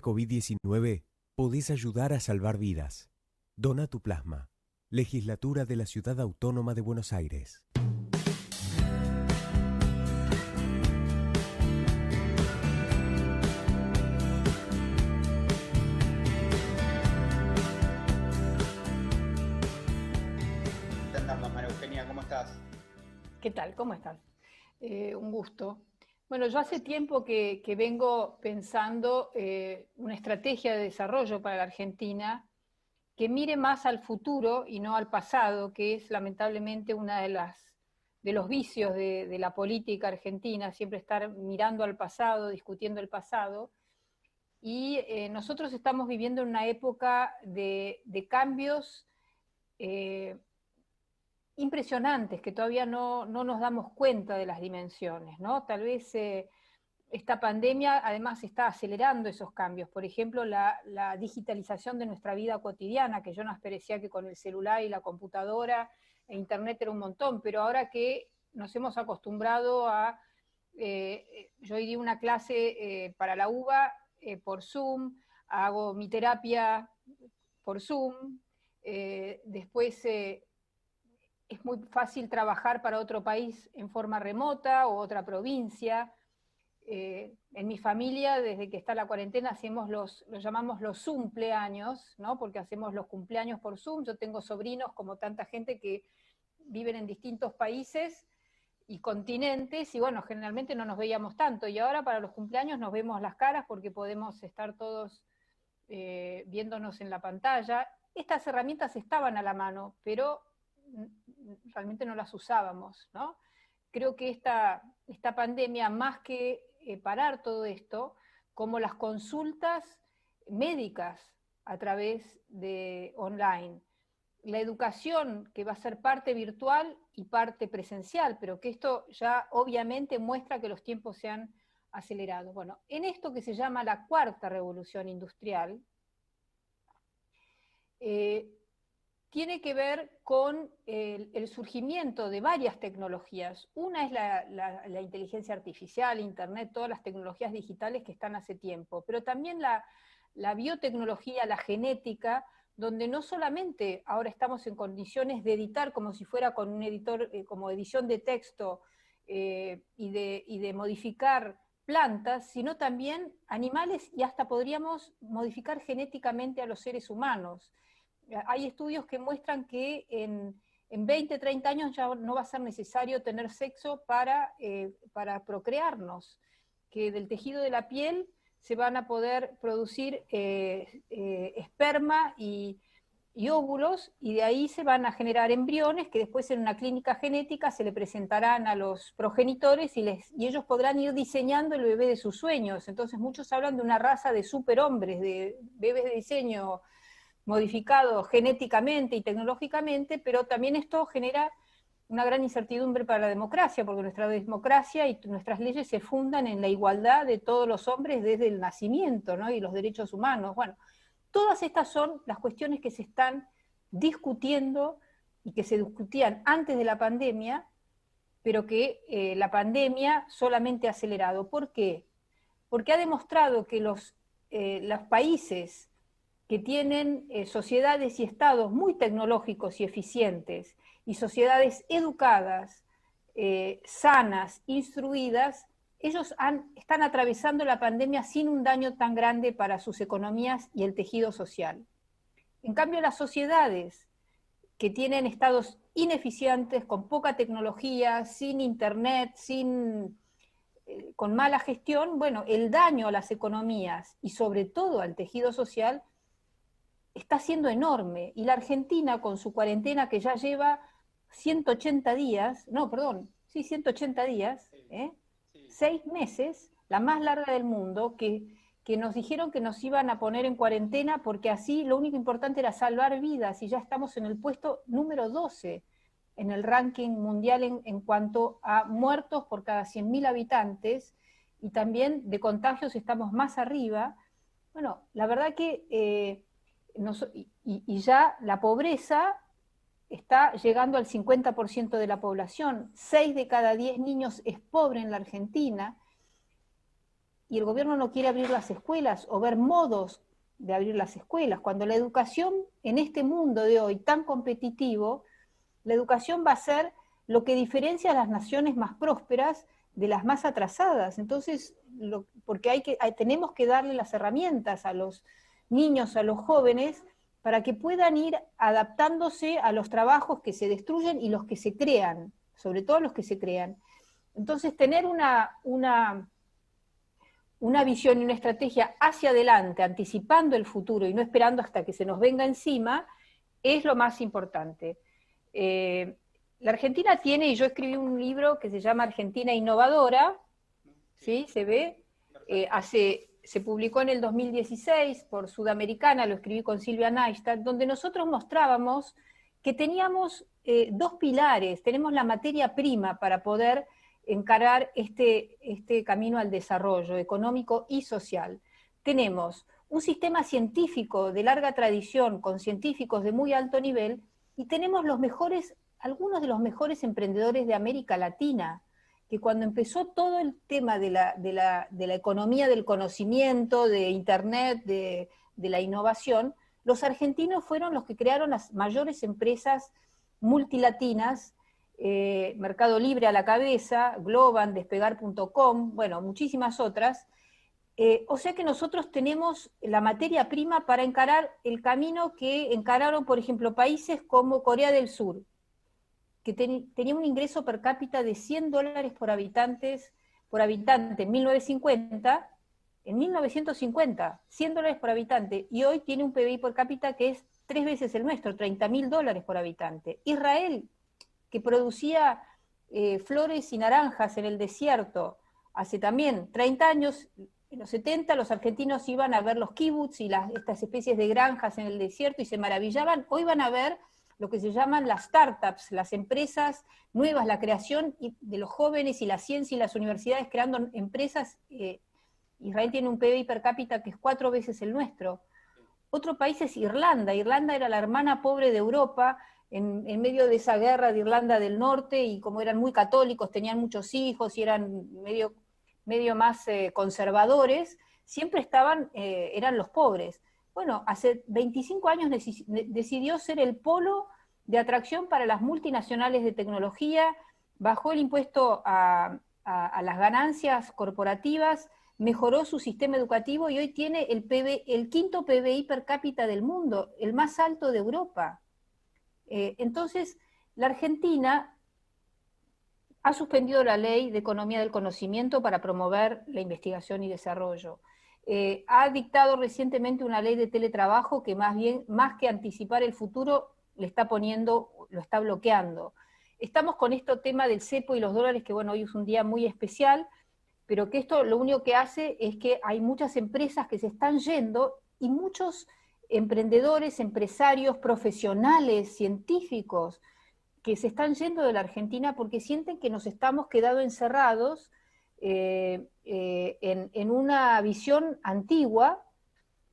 COVID-19 podés ayudar a salvar vidas. Dona tu plasma. Legislatura de la Ciudad Autónoma de Buenos Aires. María Eugenia, ¿cómo estás? ¿Qué tal? ¿Cómo estás? Un gusto. Bueno, yo hace tiempo que vengo pensando una estrategia de desarrollo para la Argentina que mire más al futuro y no al pasado, que es lamentablemente una de los vicios de la política argentina, siempre estar mirando al pasado, discutiendo el pasado. Y nosotros estamos viviendo en una época de cambios impresionantes, que todavía no nos damos cuenta de las dimensiones, ¿no? Tal vez esta pandemia además está acelerando esos cambios. Por ejemplo, la digitalización de nuestra vida cotidiana, que yo no parecía que con el celular y la computadora e internet era un montón, pero ahora que nos hemos acostumbrado a... yo hoy di una clase para la UBA por Zoom, hago mi terapia por Zoom, después es muy fácil trabajar para otro país en forma remota o otra provincia. En mi familia, desde que está la cuarentena, hacemos los llamamos los Zoompleaños, ¿no? Porque hacemos los cumpleaños por Zoom. Yo tengo sobrinos, como tanta gente, que viven en distintos países y continentes, y bueno, generalmente no nos veíamos tanto, y ahora para los cumpleaños nos vemos las caras porque podemos estar todos viéndonos en la pantalla. Estas herramientas estaban a la mano, pero realmente no las usábamos, ¿no? Creo que esta pandemia, más que parar todo esto, como las consultas médicas a través de online, la educación que va a ser parte virtual y parte presencial, pero que esto ya obviamente muestra que los tiempos se han acelerado. Bueno, en esto que se llama la cuarta revolución industrial, tiene que ver con el surgimiento de varias tecnologías. Una es la inteligencia artificial, Internet, todas las tecnologías digitales que están hace tiempo, pero también la biotecnología, la genética, donde no solamente ahora estamos en condiciones de editar como si fuera con un editor, como edición de texto, y de modificar plantas, sino también animales, y hasta podríamos modificar genéticamente a los seres humanos. Hay estudios que muestran que en 20, 30 años ya no va a ser necesario tener sexo para procrearnos, que del tejido de la piel se van a poder producir esperma y óvulos, y de ahí se van a generar embriones que después en una clínica genética se le presentarán a los progenitores y ellos podrán ir diseñando el bebé de sus sueños. Entonces muchos hablan de una raza de superhombres, de bebés de diseño modificado genéticamente y tecnológicamente, pero también esto genera una gran incertidumbre para la democracia, porque nuestra democracia y nuestras leyes se fundan en la igualdad de todos los hombres desde el nacimiento, ¿no? Y los derechos humanos. Bueno, todas estas son las cuestiones que se están discutiendo y que se discutían antes de la pandemia, pero que la pandemia solamente ha acelerado. ¿Por qué? Porque ha demostrado que los países que tienen sociedades y estados muy tecnológicos y eficientes, y sociedades educadas, sanas, instruidas, ellos están atravesando la pandemia sin un daño tan grande para sus economías y el tejido social. En cambio, las sociedades que tienen estados ineficientes, con poca tecnología, sin internet, con mala gestión, bueno, el daño a las economías y sobre todo al tejido social está siendo enorme. Y la Argentina, con su cuarentena que ya lleva 180 días, no, perdón, sí, 180 días, 6 meses, la más larga del mundo, que nos dijeron que nos iban a poner en cuarentena porque así lo único importante era salvar vidas, y ya estamos en el puesto número 12 en el ranking mundial en cuanto a muertos por cada 100.000 habitantes, y también de contagios estamos más arriba. Bueno, la verdad que y ya la pobreza está llegando al 50% de la población. 6 de cada 10 niños es pobre en la Argentina. y el gobierno no quiere abrir las escuelas o ver modos de abrir las escuelas, cuando la educación en este mundo de hoy tan competitivo, la educación va a ser lo que diferencia a las naciones más prósperas de las más atrasadas. Entonces, porque tenemos que darle las herramientas a los niños, a los jóvenes, para que puedan ir adaptándose a los trabajos que se destruyen y los que se crean, sobre todo los que se crean. Entonces, tener una visión y una estrategia hacia adelante, anticipando el futuro y no esperando hasta que se nos venga encima, es lo más importante. La Argentina tiene, y yo escribí un libro que se llama Argentina Innovadora, ¿sí? ¿Se ve? Se publicó en el 2016 por Sudamericana, lo escribí con Silvia Neistat, donde nosotros mostrábamos que teníamos dos pilares, tenemos la materia prima para poder encarar este camino al desarrollo económico y social. Tenemos un sistema científico de larga tradición, con científicos de muy alto nivel, y tenemos algunos de los mejores emprendedores de América Latina, que cuando empezó todo el tema de la economía del conocimiento, de Internet, de la innovación, los argentinos fueron los que crearon las mayores empresas multilatinas, Mercado Libre a la cabeza, Globan, Despegar.com, bueno, muchísimas otras. O sea que nosotros tenemos la materia prima para encarar el camino que encararon, por ejemplo, países como Corea del Sur, que tenía un ingreso per cápita de $100 por habitante en 1950, $100 por habitante, y hoy tiene un PBI per cápita que es 3 veces el nuestro, $30.000 por habitante. Israel, que producía flores y naranjas en el desierto hace también 30 años, en los 70 los argentinos iban a ver los kibbutz y estas especies de granjas en el desierto y se maravillaban. Hoy van a ver lo que se llaman las startups, las empresas nuevas, la creación de los jóvenes y la ciencia y las universidades creando empresas. Israel tiene un PBI per cápita que es 4 veces el nuestro. Otro país es Irlanda. Irlanda era la hermana pobre de Europa en medio de esa guerra de Irlanda del Norte, y como eran muy católicos, tenían muchos hijos y eran medio más conservadores, siempre eran los pobres. Bueno, hace 25 años decidió ser el polo de atracción para las multinacionales de tecnología, bajó el impuesto a las ganancias corporativas, mejoró su sistema educativo y hoy tiene el quinto PBI per cápita del mundo, el más alto de Europa. Entonces, la Argentina ha suspendido la ley de economía del conocimiento para promover la investigación y desarrollo. Ha dictado recientemente una ley de teletrabajo que más que anticipar el futuro, lo está bloqueando. Estamos con este tema del cepo y los dólares, que bueno, hoy es un día muy especial, pero que esto lo único que hace es que hay muchas empresas que se están yendo y muchos emprendedores, empresarios, profesionales, científicos, que se están yendo de la Argentina porque sienten que nos estamos quedando encerrados en una visión antigua,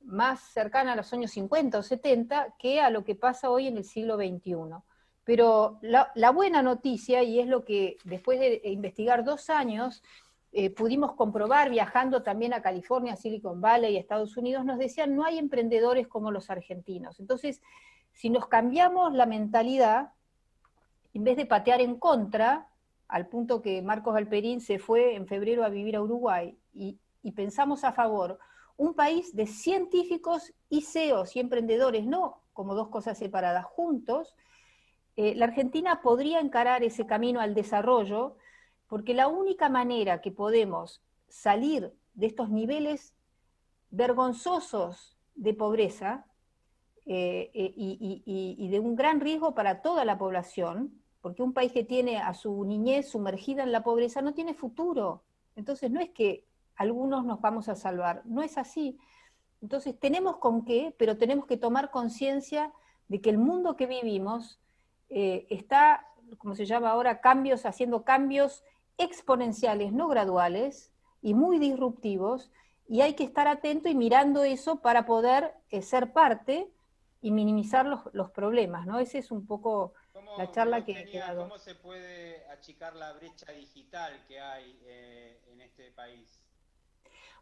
más cercana a los años 50 o 70, que a lo que pasa hoy en el siglo XXI. Pero la buena noticia, y es lo que después de investigar 2 años, pudimos comprobar viajando también a California, Silicon Valley y Estados Unidos, nos decían, no hay emprendedores como los argentinos. Entonces, si nos cambiamos la mentalidad, en vez de patear en contra, al punto que Marcos Galperín se fue en febrero a vivir a Uruguay, y pensamos a favor, un país de científicos y CEOs y emprendedores, no como dos cosas separadas, juntos, la Argentina podría encarar ese camino al desarrollo, porque la única manera que podemos salir de estos niveles vergonzosos de pobreza y de un gran riesgo para toda la población, porque un país que tiene a su niñez sumergida en la pobreza no tiene futuro. Entonces no es que algunos nos vamos a salvar, no es así. Entonces tenemos con qué, pero tenemos que tomar conciencia de que el mundo que vivimos está, como se llama ahora, haciendo cambios exponenciales, no graduales, y muy disruptivos, y hay que estar atento y mirando eso para poder ser parte y minimizar los problemas, ¿no? Esa es un poco la charla que he dado. ¿Cómo se puede achicar la brecha digital que hay en este país?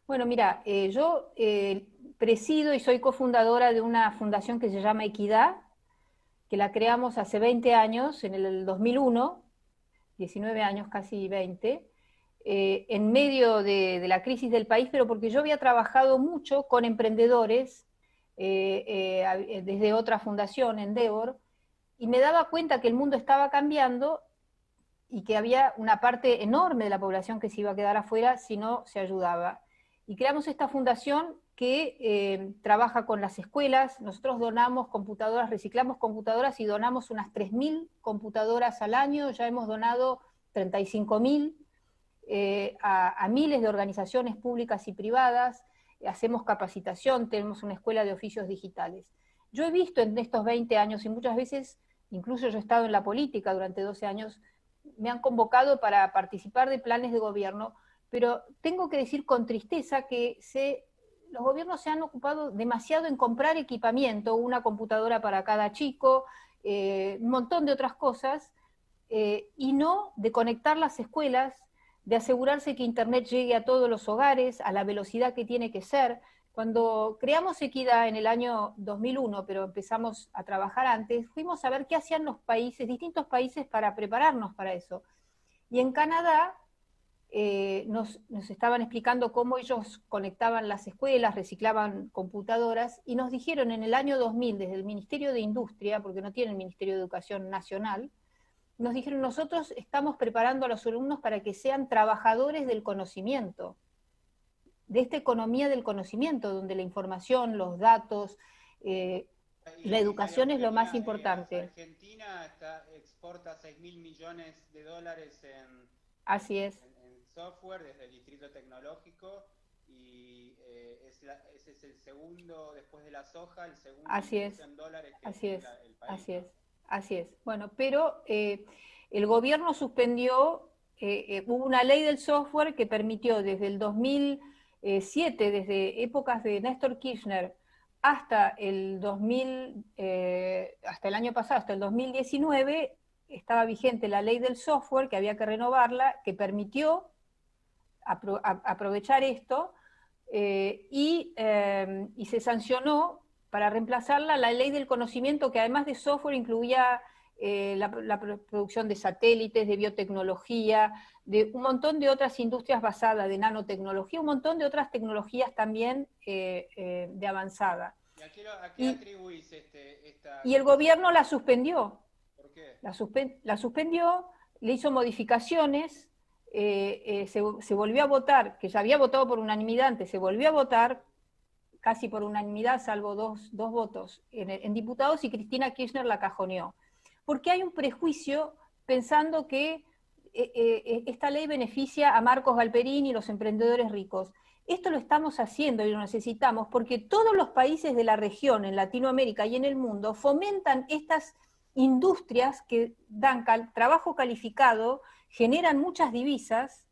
Bueno, mira, yo presido y soy cofundadora de una fundación que se llama Equidad, que la creamos hace 20 años, en el 2001, 19 años, casi 20, en medio de la crisis del país, pero porque yo había trabajado mucho con emprendedores desde otra fundación, Endeavor, y me daba cuenta que el mundo estaba cambiando y que había una parte enorme de la población que se iba a quedar afuera si no se ayudaba. Y creamos esta fundación que trabaja con las escuelas. Nosotros donamos computadoras, reciclamos computadoras y donamos unas 3.000 computadoras al año. Ya hemos donado 35.000 a miles de organizaciones públicas y privadas. Hacemos capacitación, tenemos una escuela de oficios digitales. Yo he visto en estos 20 años, y muchas veces, incluso yo he estado en la política durante 12 años, me han convocado para participar de planes de gobierno, pero tengo que decir con tristeza que los gobiernos se han ocupado demasiado en comprar equipamiento, una computadora para cada chico, un montón de otras cosas, y no de conectar las escuelas, de asegurarse que Internet llegue a todos los hogares, a la velocidad que tiene que ser. Cuando creamos Equidad en el año 2001, pero empezamos a trabajar antes, fuimos a ver qué hacían los países, distintos países, para prepararnos para eso. Y en Canadá nos estaban explicando cómo ellos conectaban las escuelas, reciclaban computadoras, y nos dijeron en el año 2000, desde el Ministerio de Industria, porque no tienen Ministerio de Educación Nacional, nos dijeron: nosotros estamos preparando a los alumnos para que sean trabajadores del conocimiento, de esta economía del conocimiento, donde la información, los datos, la educación es lo más importante. Argentina exporta 6.000 millones de dólares Así es. en software desde el Distrito Tecnológico, y ese es el segundo, después de la soja, el segundo en dólares que así es, el país. así es, así es. Bueno, pero el gobierno suspendió, hubo una ley del software que permitió desde el 2007, desde épocas de Néstor Kirchner, hasta el 2000, hasta el año pasado, hasta el 2019, estaba vigente la ley del software, que había que renovarla, que permitió aprovechar esto, y se sancionó para reemplazarla la ley del conocimiento, que además de software incluía la producción de satélites, de biotecnología, de un montón de otras industrias basadas, de nanotecnología, un montón de otras tecnologías también de avanzada. ¿A qué atribuís esta? Y el gobierno la suspendió. ¿Por qué? La suspendió, le hizo modificaciones, se volvió a votar, que ya había votado por unanimidad antes, se volvió a votar casi por unanimidad, salvo dos votos en diputados, y Cristina Kirchner la cajoneó. Porque hay un prejuicio pensando que esta ley beneficia a Marcos Galperín y los emprendedores ricos. Esto lo estamos haciendo y lo necesitamos porque todos los países de la región, en Latinoamérica y en el mundo, fomentan estas industrias que dan trabajo calificado, generan muchas divisas,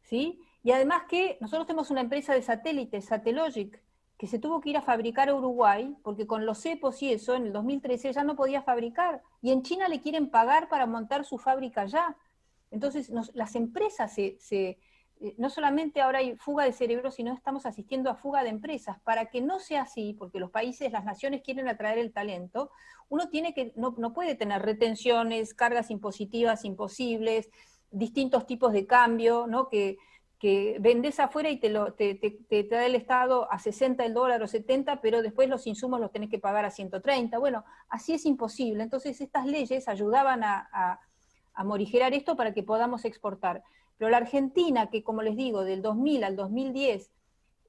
¿sí? Y además que nosotros tenemos una empresa de satélites, Satellogic, que se tuvo que ir a fabricar a Uruguay, porque con los cepos y eso, en el 2013 ya no podía fabricar, y en China le quieren pagar para montar su fábrica allá. Entonces las empresas no solamente ahora hay fuga de cerebros, sino estamos asistiendo a fuga de empresas. Para que no sea así, porque los países, las naciones quieren atraer el talento, uno no puede tener retenciones, cargas impositivas imposibles, distintos tipos de cambio, ¿no? que vendés afuera y te da el Estado a 60 el dólar o 70, pero después los insumos los tenés que pagar a 130. Bueno, así es imposible. Entonces estas leyes ayudaban a morigerar esto para que podamos exportar. Pero la Argentina, que como les digo, del 2000 al 2010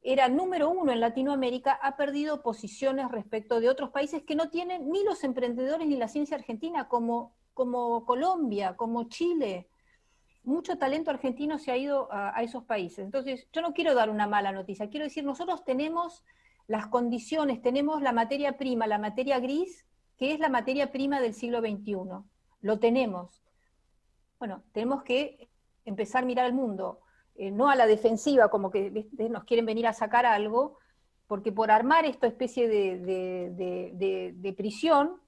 era número 1 en Latinoamérica, ha perdido posiciones respecto de otros países que no tienen ni los emprendedores ni la ciencia argentina, como Colombia, como Chile. Mucho talento argentino se ha ido a esos países. Entonces, yo no quiero dar una mala noticia, quiero decir, nosotros tenemos las condiciones, tenemos la materia prima, la materia gris, que es la materia prima del siglo XXI. Lo tenemos. Bueno, tenemos que empezar a mirar al mundo, no a la defensiva, como que nos quieren venir a sacar algo, porque por armar esta especie de prisión,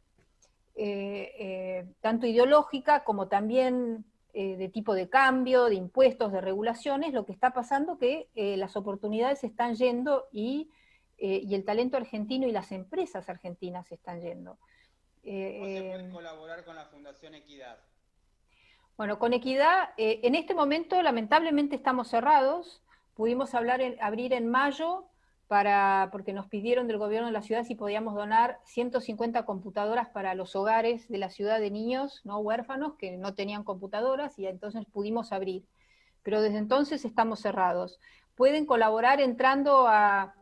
tanto ideológica como también de tipo de cambio, de impuestos, de regulaciones, lo que está pasando que las oportunidades se están yendo y el talento argentino y las empresas argentinas se están yendo. ¿Cómo se puede colaborar con la Fundación Equidad? Bueno, con Equidad, en este momento lamentablemente estamos cerrados. Pudimos abrir en mayo porque nos pidieron del gobierno de la ciudad si podíamos donar 150 computadoras para los hogares de la ciudad de niños no huérfanos que no tenían computadoras, y entonces pudimos abrir. Pero desde entonces estamos cerrados. Pueden colaborar entrando a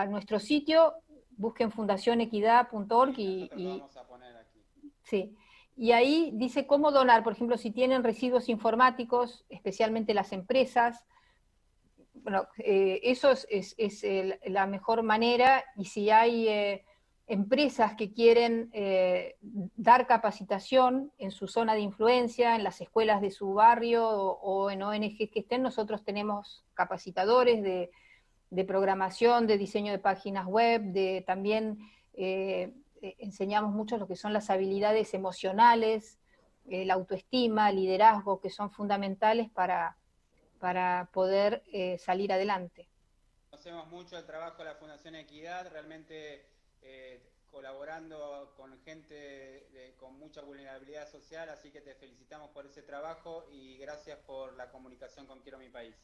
nuestro sitio, busquen fundacionequidad.org vamos a poner aquí. Sí. Y ahí dice cómo donar, por ejemplo, si tienen residuos informáticos, especialmente las empresas. Bueno, eso es la mejor manera, y si hay empresas que quieren dar capacitación en su zona de influencia, en las escuelas de su barrio o en ONG que estén, nosotros tenemos capacitadores de programación, de diseño de páginas web, también enseñamos mucho lo que son las habilidades emocionales, la autoestima, el liderazgo, que son fundamentales para poder salir adelante. Conocemos mucho el trabajo de la Fundación Equidad, realmente colaborando con gente con mucha vulnerabilidad social, así que te felicitamos por ese trabajo y gracias por la comunicación con Quiero Mi País.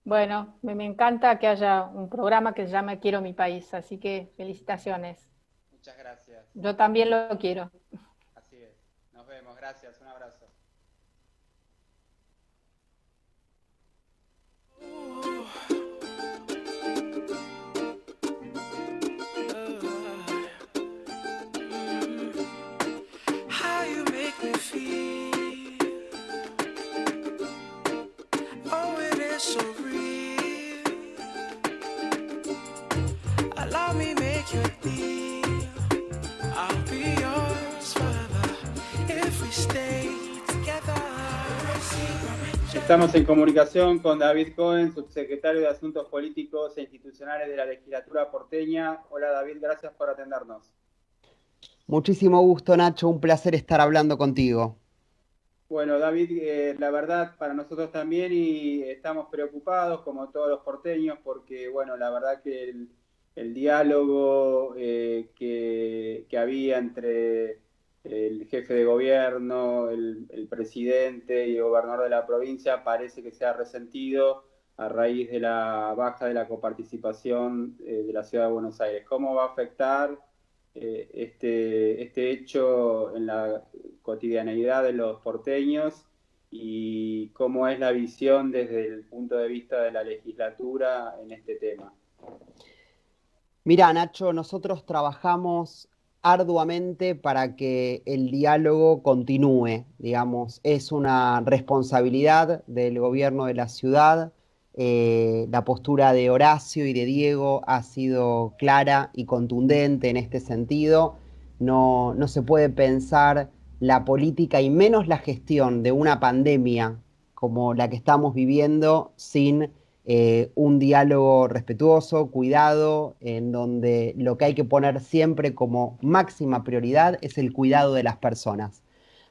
Bueno, me encanta que haya un programa que se llame Quiero Mi País, así que felicitaciones. Muchas gracias. Yo también lo quiero. Así es. Nos vemos. Gracias. Un abrazo. Estamos en comunicación con David Cohen, subsecretario de Asuntos Políticos e Institucionales de la Legislatura porteña. Hola David, gracias por atendernos. Muchísimo gusto, Nacho, un placer estar hablando contigo. Bueno, David, la verdad para nosotros también, y estamos preocupados como todos los porteños porque, bueno, la verdad que el diálogo que había entre el jefe de gobierno, el presidente y el gobernador de la provincia parece que se ha resentido a raíz de la baja de la coparticipación de la Ciudad de Buenos Aires. ¿Cómo va a afectar este hecho en la cotidianeidad de los porteños y cómo es la visión desde el punto de vista de la legislatura en este tema? Mira, Nacho, nosotros trabajamos arduamente para que el diálogo continúe, digamos, es una responsabilidad del gobierno de la ciudad. La postura de Horacio y de Diego ha sido clara y contundente en este sentido. No se puede pensar la política y menos la gestión de una pandemia como la que estamos viviendo sin un diálogo respetuoso, cuidado, en donde lo que hay que poner siempre como máxima prioridad es el cuidado de las personas.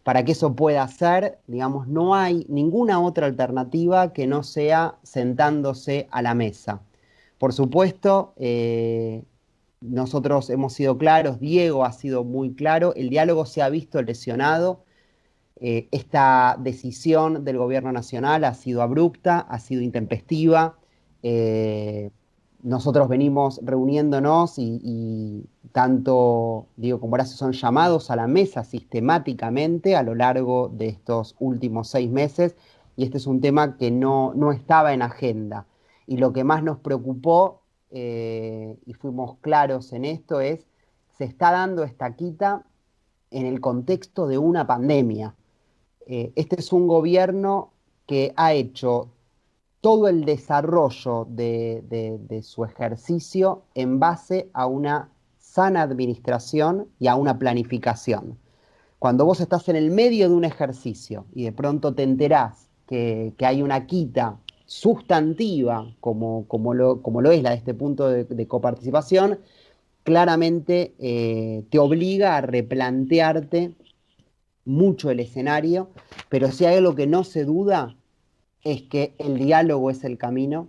Para que eso pueda ser, digamos, no hay ninguna otra alternativa que no sea sentándose a la mesa. Por supuesto, nosotros hemos sido claros, Diego ha sido muy claro, el diálogo se ha visto lesionado. Esta decisión del gobierno nacional ha sido abrupta, ha sido intempestiva. Nosotros venimos reuniéndonos y tanto Diego como Horacio son llamados a la mesa sistemáticamente a lo largo de estos últimos 6 meses, y este es un tema que no estaba en agenda. Y lo que más nos preocupó, y fuimos claros en esto, es se está dando esta quita en el contexto de una pandemia. Este es un gobierno que ha hecho todo el desarrollo de su ejercicio en base a una sana administración y a una planificación. Cuando vos estás en el medio de un ejercicio y de pronto te enterás que hay una quita sustantiva, como lo es la de este punto de coparticipación, claramente te obliga a replantearte mucho el escenario, pero si hay algo que no se duda es que el diálogo es el camino,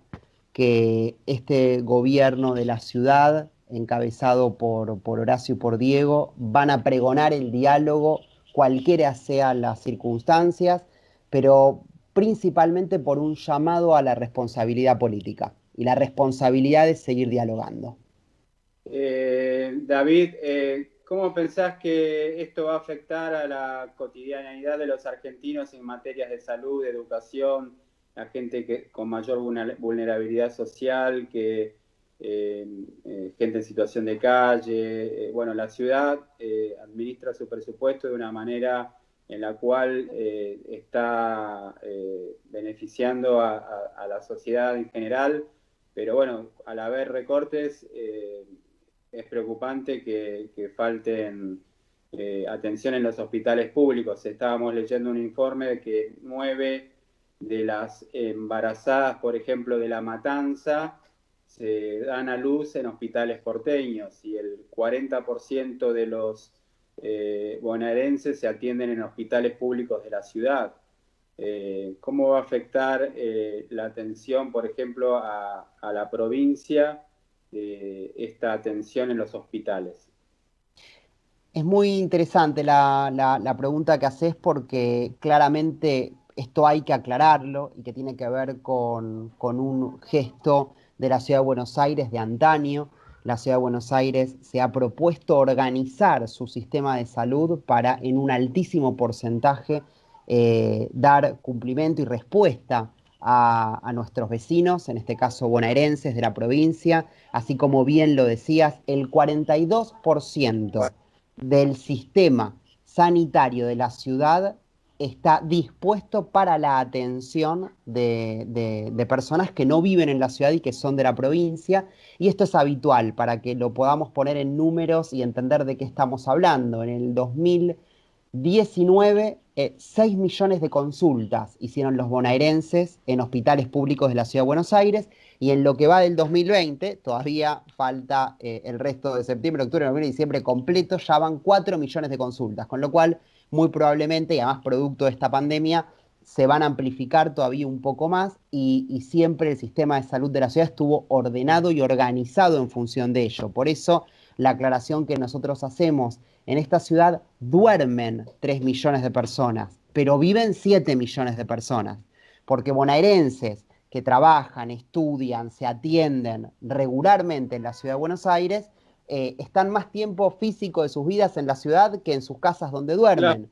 que este gobierno de la ciudad, encabezado por Horacio y por Diego, van a pregonar el diálogo, cualquiera sean las circunstancias, pero principalmente por un llamado a la responsabilidad política y la responsabilidad de seguir dialogando. David, ¿cómo pensás que esto va a afectar a la cotidianidad de los argentinos en materias de salud, de educación, la gente con mayor vulnerabilidad social, gente en situación de calle? Bueno, la ciudad administra su presupuesto de una manera en la cual está beneficiando a la sociedad en general, pero bueno, al haber recortes, es preocupante que falten atención en los hospitales públicos. Estábamos leyendo un informe de que 9 de las embarazadas, por ejemplo, de La Matanza, se dan a luz en hospitales porteños, y el 40% de los bonaerenses se atienden en hospitales públicos de la ciudad. ¿Cómo va a afectar la atención, por ejemplo, a la provincia, esta atención en los hospitales? Es muy interesante la pregunta que haces, porque claramente esto hay que aclararlo y que tiene que ver con un gesto de la Ciudad de Buenos Aires de antaño. La Ciudad de Buenos Aires se ha propuesto organizar su sistema de salud para, en un altísimo porcentaje, dar cumplimiento y respuesta a nuestros vecinos, en este caso bonaerenses de la provincia, así como bien lo decías, el 42% del sistema sanitario de la ciudad está dispuesto para la atención de personas que no viven en la ciudad y que son de la provincia, y esto es habitual para que lo podamos poner en números y entender de qué estamos hablando. En el 2019, 6 millones de consultas hicieron los bonaerenses en hospitales públicos de la Ciudad de Buenos Aires, y en lo que va del 2020, todavía falta el resto de septiembre, octubre, noviembre y diciembre completo, ya van 4 millones de consultas, con lo cual muy probablemente, y además producto de esta pandemia, se van a amplificar todavía un poco más, y siempre el sistema de salud de la ciudad estuvo ordenado y organizado en función de ello. Por eso la aclaración que nosotros hacemos: en esta ciudad duermen 3 millones de personas, pero viven 7 millones de personas, porque bonaerenses que trabajan, estudian, se atienden regularmente en la Ciudad de Buenos Aires, están más tiempo físico de sus vidas en la ciudad que en sus casas donde duermen.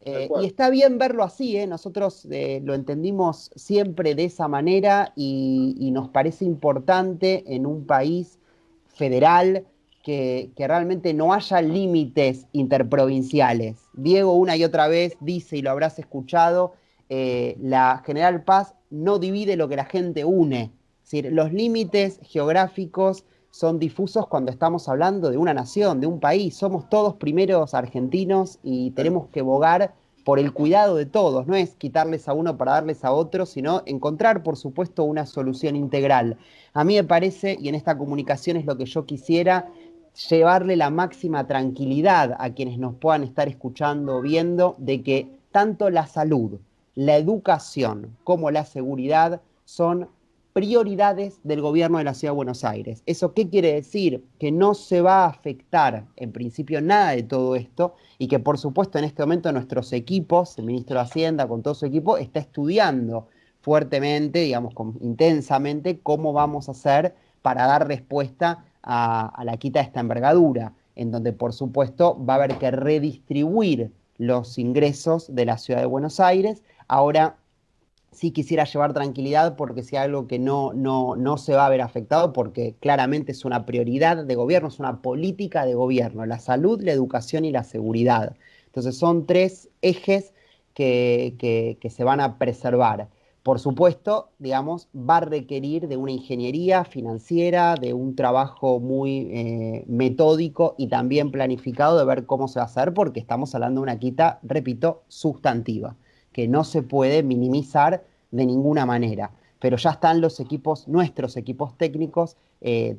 Y está bien verlo así, nosotros lo entendimos siempre de esa manera, y nos parece importante en un país federal que realmente no haya límites interprovinciales. Diego una y otra vez dice, y lo habrás escuchado, la General Paz no divide lo que la gente une. Es decir, los límites geográficos son difusos cuando estamos hablando de una nación, de un país. Somos todos primeros argentinos y tenemos que bogar por el cuidado de todos. No es quitarles a uno para darles a otro, sino encontrar, por supuesto, una solución integral. A mí me parece, y en esta comunicación es lo que yo quisiera, llevarle la máxima tranquilidad a quienes nos puedan estar escuchando o viendo, de que tanto la salud, la educación como la seguridad son prioridades del gobierno de la Ciudad de Buenos Aires. ¿Eso qué quiere decir? Que no se va a afectar en principio nada de todo esto, y que por supuesto en este momento nuestros equipos, el ministro de Hacienda con todo su equipo, está estudiando fuertemente, digamos, intensamente, cómo vamos a hacer para dar respuesta a la quita de esta envergadura, en donde por supuesto va a haber que redistribuir los ingresos de la Ciudad de Buenos Aires. Ahora sí quisiera llevar tranquilidad, porque si hay algo que no se va a ver afectado, porque claramente es una prioridad de gobierno, es una política de gobierno: la salud, la educación y la seguridad. Entonces son 3 ejes que se van a preservar. Por supuesto, digamos, va a requerir de una ingeniería financiera, de un trabajo muy metódico y también planificado de ver cómo se va a hacer, porque estamos hablando de una quita, repito, sustantiva, que no se puede minimizar de ninguna manera. Pero ya están los equipos, nuestros equipos técnicos,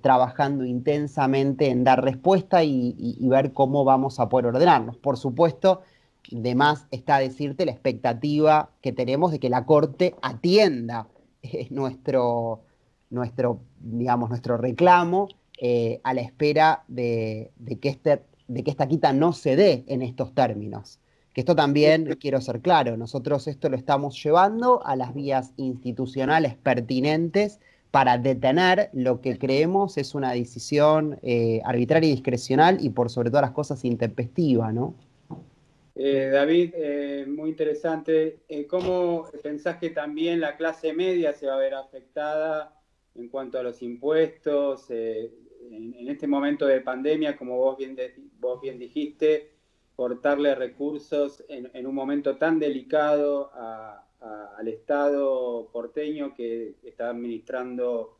trabajando intensamente en dar respuesta y ver cómo vamos a poder ordenarnos. Por supuesto, de más está decirte la expectativa que tenemos de que la Corte atienda digamos, nuestro reclamo a la espera de que esta quita no se dé en estos términos. Que esto también, quiero ser claro, nosotros esto lo estamos llevando a las vías institucionales pertinentes para detener lo que creemos es una decisión arbitraria y discrecional y por sobre todas las cosas intempestiva, ¿no? David, muy interesante. ¿Cómo pensás que también la clase media se va a ver afectada en cuanto a los impuestos? En este momento de pandemia, como vos bien dijiste, cortarle recursos en un momento tan delicado al Estado porteño que está administrando,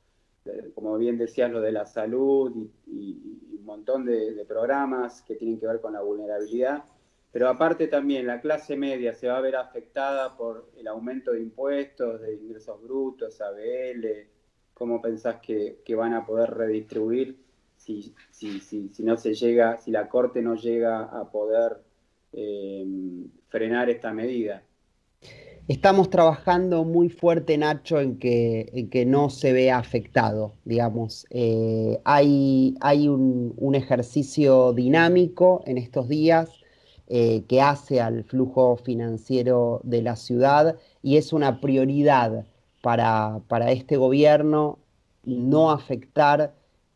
como bien decías, lo de la salud y un montón de programas que tienen que ver con la vulnerabilidad. Pero aparte también la clase media se va a ver afectada por el aumento de impuestos, de ingresos brutos, ABL. ¿Cómo pensás que van a poder redistribuir si no se llega, si la Corte no llega a poder frenar esta medida? Estamos trabajando muy fuerte, Nacho, en que no se vea afectado, digamos. Hay un ejercicio dinámico en estos días que hace al flujo financiero de la ciudad y es una prioridad para este gobierno no afectar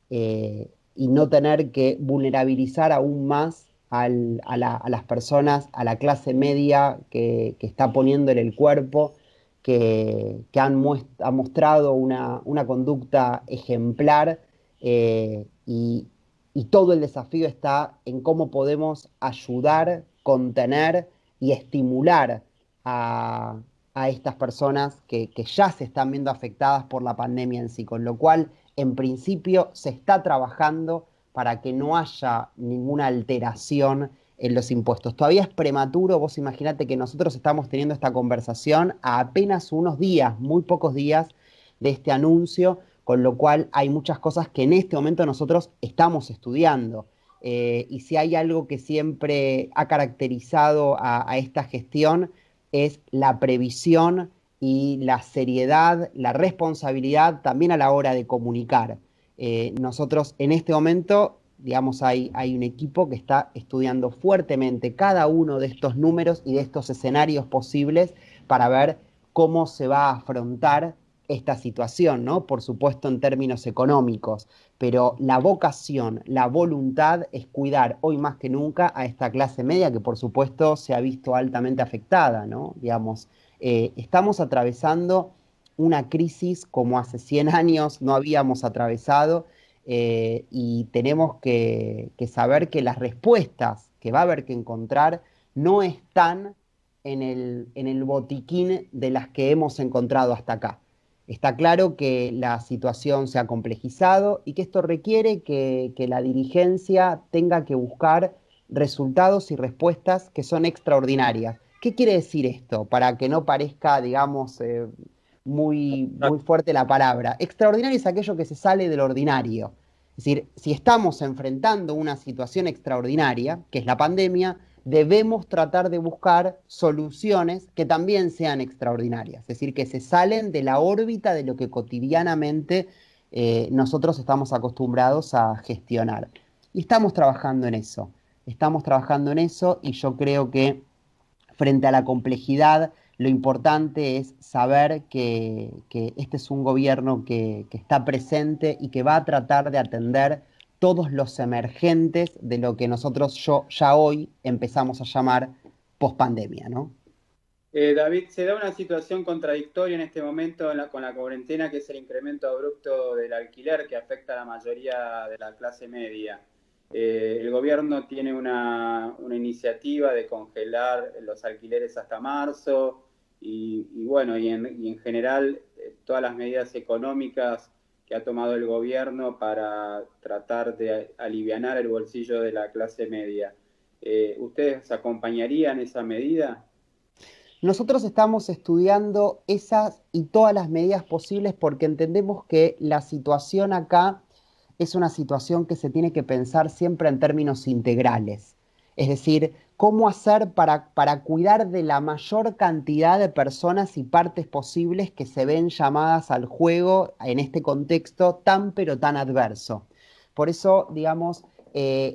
y no tener que vulnerabilizar aún más a las personas, a la clase media que está poniéndole el cuerpo, que ha mostrado una conducta ejemplar y todo el desafío está en cómo podemos ayudar, contener y estimular a, a estas personas que ya se están viendo afectadas por la pandemia en sí, con lo cual, en principio, se está trabajando para que no haya ninguna alteración en los impuestos. Todavía es prematuro, vos imaginate que nosotros estamos teniendo esta conversación a apenas unos días, muy pocos días de este anuncio, con lo cual hay muchas cosas que en este momento nosotros estamos estudiando. Y si hay algo que siempre ha caracterizado a esta gestión es la previsión y la seriedad, la responsabilidad también a la hora de comunicar. Nosotros en este momento, digamos, hay un equipo que está estudiando fuertemente cada uno de estos números y de estos escenarios posibles para ver cómo se va a afrontar esta situación, ¿no? Por supuesto en términos económicos, pero la vocación, la voluntad es cuidar hoy más que nunca a esta clase media que por supuesto se ha visto altamente afectada, ¿no? Digamos, estamos atravesando una crisis como hace 100 años no habíamos atravesado y tenemos que saber que las respuestas que va a haber que encontrar no están en el botiquín de las que hemos encontrado hasta acá. Está claro que la situación se ha complejizado y que esto requiere que la dirigencia tenga que buscar resultados y respuestas que son extraordinarias. ¿Qué quiere decir esto? Para que no parezca, digamos, muy fuerte la palabra. Extraordinario es aquello que se sale del ordinario. Es decir, si estamos enfrentando una situación extraordinaria, que es la pandemia, debemos tratar de buscar soluciones que también sean extraordinarias, es decir, que se salen de la órbita de lo que cotidianamente nosotros estamos acostumbrados a gestionar. Y estamos trabajando en eso y yo creo que frente a la complejidad, lo importante es saber que este es un gobierno que está presente y que va a tratar de atender todos los emergentes de lo que nosotros ya hoy empezamos a llamar pospandemia, ¿no? David, se da una situación contradictoria en este momento con la cuarentena, que es el incremento abrupto del alquiler que afecta a la mayoría de la clase media. El gobierno tiene una iniciativa de congelar los alquileres hasta marzo bueno, y en general todas las medidas económicas que ha tomado el gobierno para tratar de alivianar el bolsillo de la clase media. ¿Ustedes acompañarían esa medida? Nosotros estamos estudiando esas y todas las medidas posibles porque entendemos que la situación acá es una situación que se tiene que pensar siempre en términos integrales. Es decir, cómo hacer para cuidar de la mayor cantidad de personas y partes posibles que se ven llamadas al juego en este contexto tan pero tan adverso. Por eso, digamos,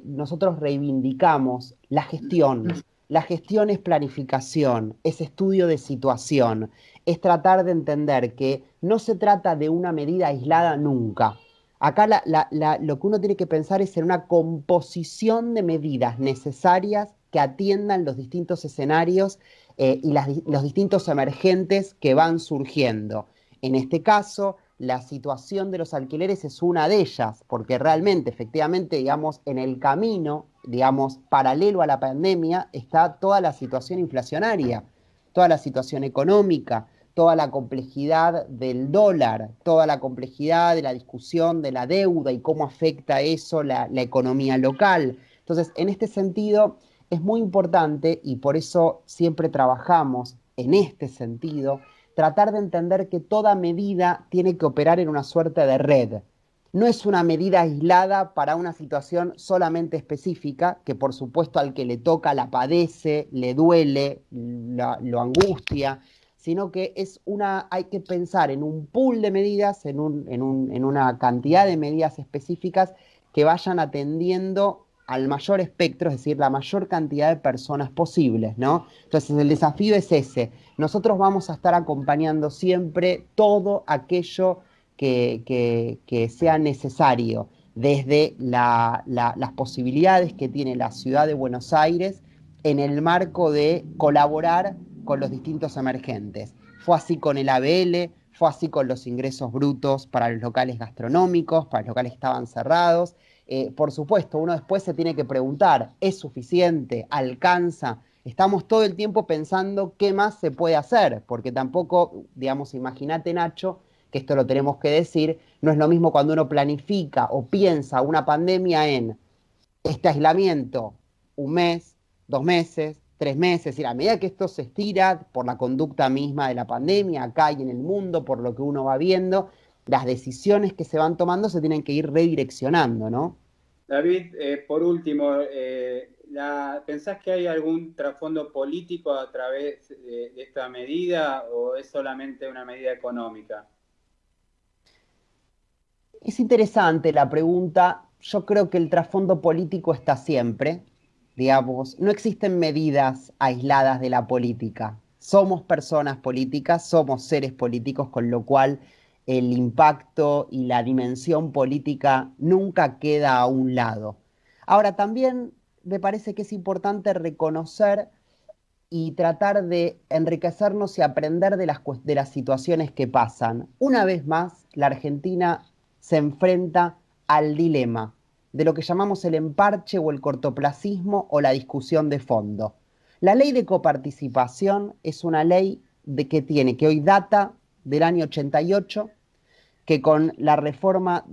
nosotros reivindicamos la gestión. La gestión es planificación, es estudio de situación, es tratar de entender que no se trata de una medida aislada nunca. Acá lo que uno tiene que pensar es en una composición de medidas necesarias que atiendan los distintos escenarios y los distintos emergentes que van surgiendo. En este caso, la situación de los alquileres es una de ellas, porque realmente, efectivamente, digamos, en el camino, digamos, paralelo a la pandemia, está toda la situación inflacionaria, toda la situación económica, toda la complejidad del dólar, toda la complejidad de la discusión de la deuda y cómo afecta eso la economía local. Entonces, en este sentido, es muy importante, y por eso siempre trabajamos en este sentido, tratar de entender que toda medida tiene que operar en una suerte de red. No es una medida aislada para una situación solamente específica, que por supuesto al que le toca la padece, le duele, lo angustia, sino que hay que pensar en un pool de medidas, en una cantidad de medidas específicas que vayan atendiendo al mayor espectro, es decir, la mayor cantidad de personas posibles, ¿no? Entonces el desafío es ese. Nosotros vamos a estar acompañando siempre todo aquello que sea necesario, desde las posibilidades que tiene la ciudad de Buenos Aires en el marco de colaborar con los distintos emergentes. Fue así con el ABL, fue así con los ingresos brutos para los locales gastronómicos, para los locales que estaban cerrados. Por supuesto, uno después se tiene que preguntar, ¿es suficiente? ¿Alcanza? Estamos todo el tiempo pensando qué más se puede hacer, porque tampoco, digamos, imagínate, Nacho, que esto lo tenemos que decir, no es lo mismo cuando uno planifica o piensa una pandemia en este aislamiento, 1 mes, 2 meses, 3 meses, es decir, a medida que esto se estira por la conducta misma de la pandemia, acá y en el mundo, por lo que uno va viendo, las decisiones que se van tomando se tienen que ir redireccionando, ¿no? David, por último, ¿pensás que hay algún trasfondo político a través de esta medida o es solamente una medida económica? Es interesante la pregunta. Yo creo que el trasfondo político está siempre, digamos, no existen medidas aisladas de la política. Somos personas políticas, somos seres políticos, con lo cual el impacto y la dimensión política nunca queda a un lado. Ahora, también me parece que es importante reconocer y tratar de enriquecernos y aprender de las situaciones que pasan. Una vez más, la Argentina se enfrenta al dilema de lo que llamamos el emparche o el cortoplacismo o la discusión de fondo. La ley de coparticipación es una ley que hoy data del año 88, que con la reforma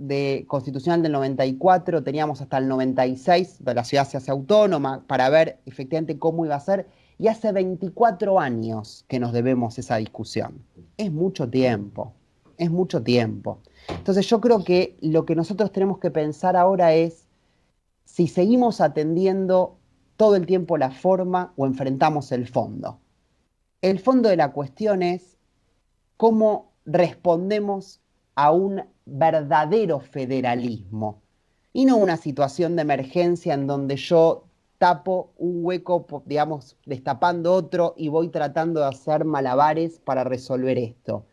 constitucional del 94 teníamos hasta el 96, de la ciudad se hace autónoma, para ver efectivamente cómo iba a ser, y hace 24 años que nos debemos esa discusión. Es mucho tiempo, es mucho tiempo. Entonces yo creo que lo que nosotros tenemos que pensar ahora es si seguimos atendiendo todo el tiempo la forma o enfrentamos el fondo. El fondo de la cuestión es cómo respondemos a un verdadero federalismo y no una situación de emergencia en donde yo tapo un hueco, digamos, destapando otro y voy tratando de hacer malabares para resolver esto.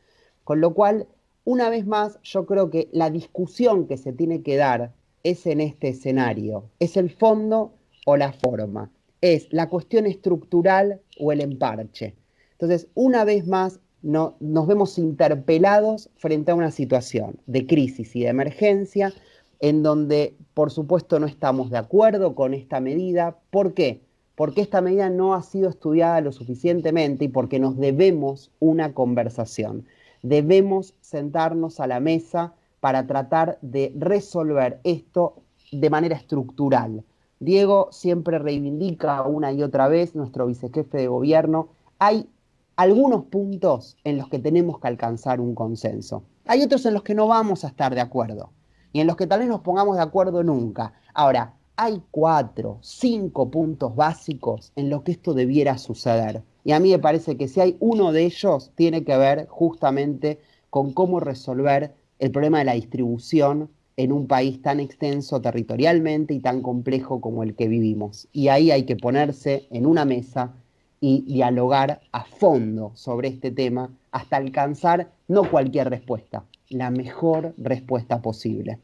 Con lo cual, una vez más, yo creo que la discusión que se tiene que dar es en este escenario. ¿Es el fondo o la forma? ¿Es la cuestión estructural o el emparche? Entonces, una vez más, nos vemos interpelados frente a una situación de crisis y de emergencia en donde, por supuesto, no estamos de acuerdo con esta medida. ¿Por qué? Porque esta medida no ha sido estudiada lo suficientemente y porque nos debemos una conversación. Debemos sentarnos a la mesa para tratar de resolver esto de manera estructural. Diego siempre reivindica una y otra vez, nuestro vicejefe de gobierno, hay algunos puntos en los que tenemos que alcanzar un consenso. Hay otros en los que no vamos a estar de acuerdo y en los que tal vez nos pongamos de acuerdo nunca. Ahora, hay 4, 5 puntos básicos en los que esto debiera suceder. Y a mí me parece que si hay uno de ellos, tiene que ver justamente con cómo resolver el problema de la distribución en un país tan extenso territorialmente y tan complejo como el que vivimos. Y ahí hay que ponerse en una mesa y dialogar a fondo sobre este tema hasta alcanzar no cualquier respuesta, la mejor respuesta posible.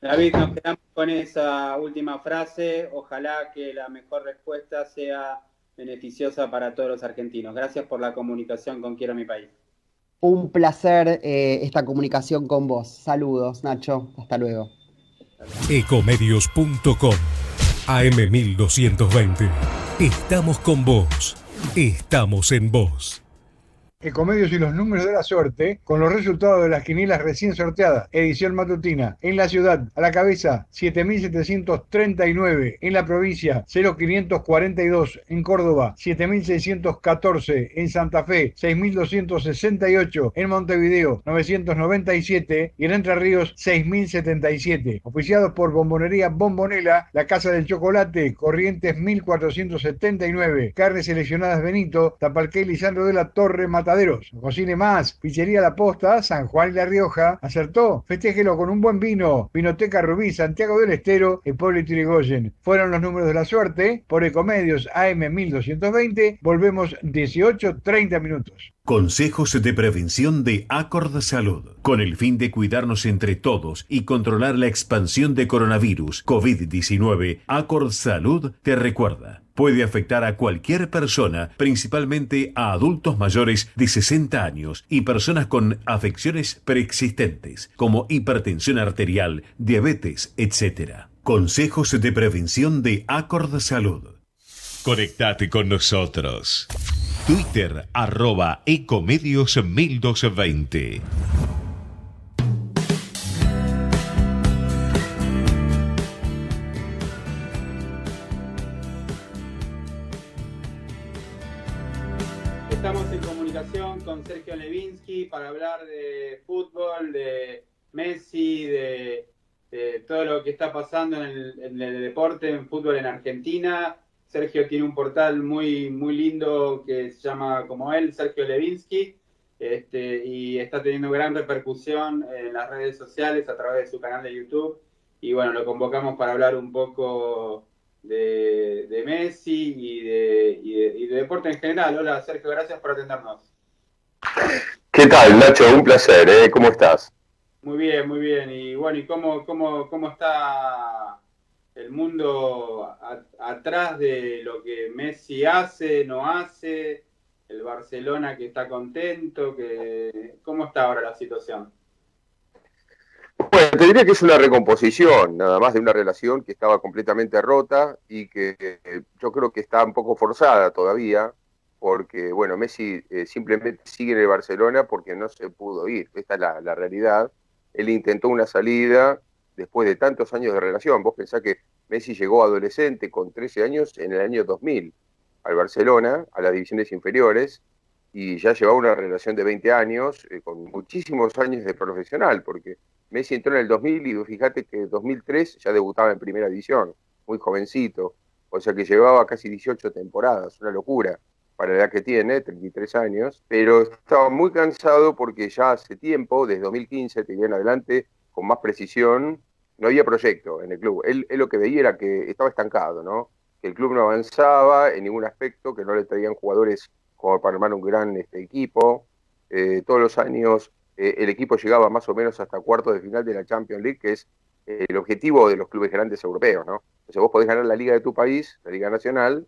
David, nos quedamos con esa última frase. Ojalá que la mejor respuesta sea beneficiosa para todos los argentinos. Gracias por la comunicación con Quiero Mi País. Un placer esta comunicación con vos. Saludos, Nacho. Hasta luego. Ecomedios.com AM1220. Estamos con vos. Estamos en vos. Ecomedios y los números de la suerte, con los resultados de las quinielas recién sorteadas, edición matutina. En la ciudad, a la cabeza, 7.739. En la provincia, 0.542. En Córdoba, 7.614. En Santa Fe, 6.268. En Montevideo, 997. Y en Entre Ríos, 6.077. Oficiados por Bombonería Bombonela, La Casa del Chocolate, Corrientes 1.479. Carnes seleccionadas Benito, Tapalqué, Lisandro de la Torre, Mataderos. Cocine Más, Pizzería La Posta, San Juan y La Rioja. ¿Acertó? Festéjelo con un buen vino. Vinoteca Rubí, Santiago del Estero, Hipólito Yrigoyen. Fueron los números de la suerte por Ecomedios AM 1220. Volvemos 18:30 minutos. Consejos de prevención de Acord Salud. Con el fin de cuidarnos entre todos y controlar la expansión de coronavirus COVID-19, Acord Salud te recuerda. Puede afectar a cualquier persona, principalmente a adultos mayores de 60 años y personas con afecciones preexistentes, como hipertensión arterial, diabetes, etc. Consejos de prevención de Acord Salud. Conectate con nosotros. Twitter, @Ecomedios1220. Estamos en comunicación con Sergio Levinsky para hablar de fútbol, de Messi, de todo lo que está pasando en el deporte, en fútbol en Argentina. Sergio tiene un portal muy, muy lindo que se llama como él, Sergio Levinsky, y está teniendo gran repercusión en las redes sociales a través de su canal de YouTube. Y bueno, lo convocamos para hablar un poco de Messi y de deporte en general. Hola Sergio, gracias por atendernos. ¿Qué tal, Nacho? Un placer, ¿cómo estás? Muy bien, muy bien. Y bueno, ¿y cómo está el mundo atrás de lo que Messi hace, no hace? El Barcelona que está contento, ¿cómo está ahora la situación? Bueno, te diría que es una recomposición, nada más de una relación que estaba completamente rota y que yo creo que está un poco forzada todavía, porque, bueno, Messi simplemente sigue en el Barcelona porque no se pudo ir. Esta es la realidad. Él intentó una salida después de tantos años de relación. Vos pensás que Messi llegó adolescente con 13 años en el año 2000 al Barcelona, a las divisiones inferiores, y ya llevaba una relación de 20 años, con muchísimos años de profesional, porque Messi entró en el 2000 y fíjate que en 2003 ya debutaba en primera división, muy jovencito, o sea que llevaba casi 18 temporadas, una locura para la edad que tiene, 33 años, pero estaba muy cansado porque ya hace tiempo, desde 2015, te diría en adelante, con más precisión, no había proyecto en el club. Él lo que veía era que estaba estancado, ¿no? Que el club no avanzaba en ningún aspecto, que no le traían jugadores como para armar un gran equipo. Todos los años el equipo llegaba más o menos hasta cuartos de final de la Champions League, que es el objetivo de los clubes grandes europeos, ¿no? O sea, vos podés ganar la liga de tu país, la liga nacional,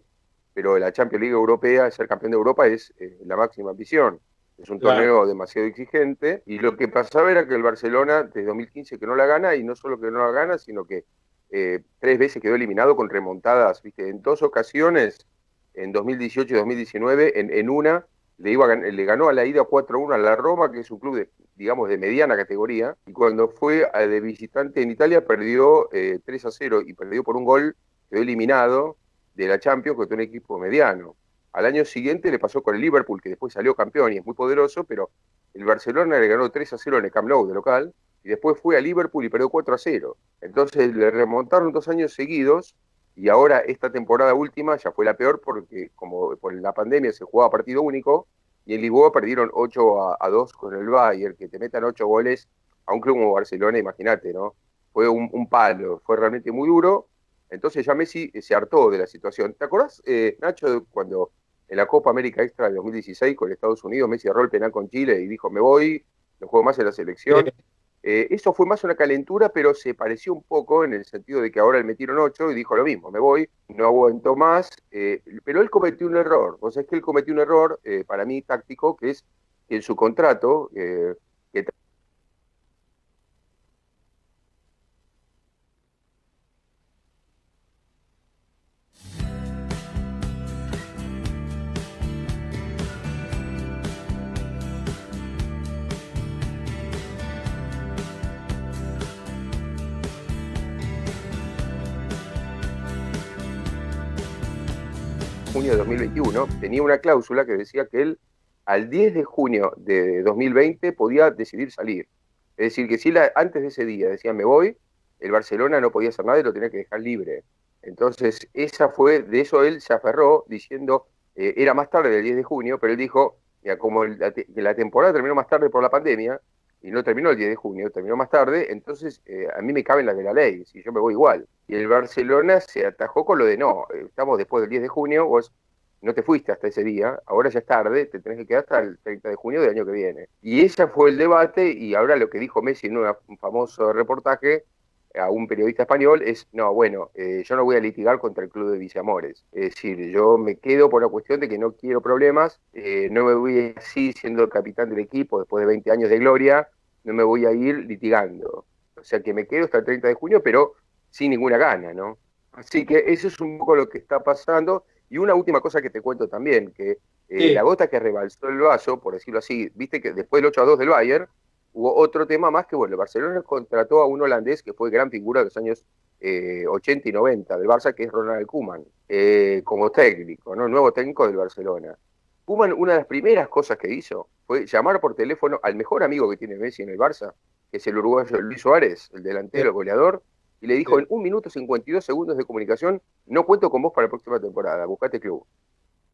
pero la Champions League europea, ser campeón de Europa, es la máxima ambición. Es un torneo demasiado exigente, y lo que pasaba era que el Barcelona, desde 2015 que no la gana, y no solo que no la gana, sino que 3 veces quedó eliminado con remontadas, ¿viste? En 2 ocasiones, en 2018 y 2019, en una le ganó a la ida 4-1 a la Roma, que es un club de mediana categoría, y cuando fue de visitante en Italia perdió 3-0 y perdió por un gol, quedó eliminado de la Champions contra un equipo mediano. Al año siguiente le pasó con el Liverpool, que después salió campeón y es muy poderoso, pero el Barcelona le ganó 3-0 en el Camp Nou de local, y después fue a Liverpool y perdió 4-0. Entonces le remontaron 2 años seguidos, y ahora esta temporada última ya fue la peor porque como por la pandemia se jugaba partido único, y en Lisboa perdieron 8-2 con el Bayern. Que te metan 8 goles a un club como Barcelona, imagínate, ¿no? Fue un palo, fue realmente muy duro. Entonces ya Messi se hartó de la situación. ¿Te acordás, Nacho, cuando en la Copa América Extra de 2016 con Estados Unidos Messi erró el penal con Chile y dijo, me voy, no juego más en la selección? Eso fue más una calentura, pero se pareció un poco en el sentido de que ahora le metieron 8 y dijo lo mismo, me voy, no aguanto más. Pero él cometió un error. O sea, es que él cometió un error, para mí táctico, que es que en su contrato, que junio de 2021, tenía una cláusula que decía que él al 10 de junio de 2020 podía decidir salir. Es decir, que si antes de ese día decía me voy, el Barcelona no podía hacer nada y lo tenía que dejar libre. Entonces, de eso él se aferró diciendo, era más tarde del 10 de junio, pero él dijo, mira, como la temporada terminó más tarde por la pandemia, y no terminó el 10 de junio, terminó más tarde, entonces a mí me caben las de la ley, si yo me voy igual. Y el Barcelona se atajó con lo de no, estamos después del 10 de junio, vos no te fuiste hasta ese día, ahora ya es tarde, te tenés que quedar hasta el 30 de junio del año que viene. Y ese fue el debate, y ahora lo que dijo Messi en un famoso reportaje a un periodista español es, no, bueno, yo no voy a litigar contra el club de Viceamores. Es decir, yo me quedo por la cuestión de que no quiero problemas, no me voy así siendo el capitán del equipo después de 20 años de gloria, no me voy a ir litigando. O sea que me quedo hasta el 30 de junio, pero sin ninguna gana, ¿no? Así que eso es un poco lo que está pasando. Y una última cosa que te cuento también, que la gota que rebalsó el vaso, por decirlo así, viste que después del 8-2 del Bayern, hubo otro tema más que, bueno, el Barcelona contrató a un holandés que fue gran figura de los años 80 y 90 del Barça, que es Ronald Koeman, como técnico, ¿no? Nuevo técnico del Barcelona. Koeman, una de las primeras cosas que hizo fue llamar por teléfono al mejor amigo que tiene Messi en el Barça, que es el uruguayo Luis Suárez, el delantero, el goleador, y le dijo, en 1 minuto 52 segundos de comunicación, no cuento con vos para la próxima temporada, buscate club.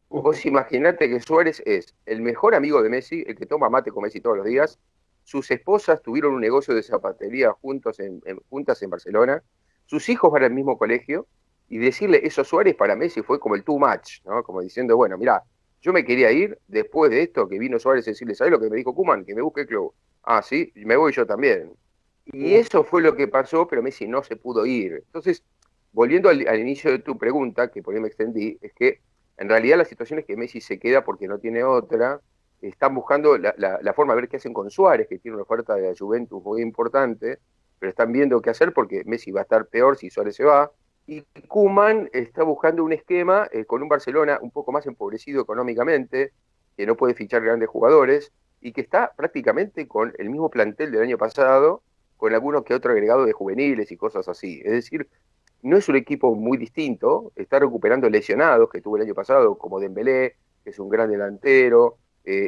Vos imaginate que Suárez es el mejor amigo de Messi, el que toma mate con Messi todos los días. Sus esposas tuvieron un negocio de zapatería juntas en Barcelona. Sus hijos van al mismo colegio. Y decirle eso a Suárez para Messi fue como el too much, ¿no? Como diciendo, bueno, mirá, yo me quería ir después de esto, que vino Suárez a decirle, ¿sabes lo que me dijo Koeman? Que me busque el club. Ah, sí, me voy yo también. Y eso fue lo que pasó, pero Messi no se pudo ir. Entonces, volviendo al inicio de tu pregunta, que por ahí me extendí, es que en realidad la situación es que Messi se queda porque no tiene otra. Están buscando la forma de ver qué hacen con Suárez, que tiene una oferta de la Juventus muy importante, pero están viendo qué hacer porque Messi va a estar peor si Suárez se va. Y Koeman está buscando un esquema con un Barcelona un poco más empobrecido económicamente, que no puede fichar grandes jugadores, y que está prácticamente con el mismo plantel del año pasado, con algunos que otro agregado de juveniles y cosas así. Es decir, no es un equipo muy distinto, está recuperando lesionados que tuvo el año pasado, como Dembélé, que es un gran delantero,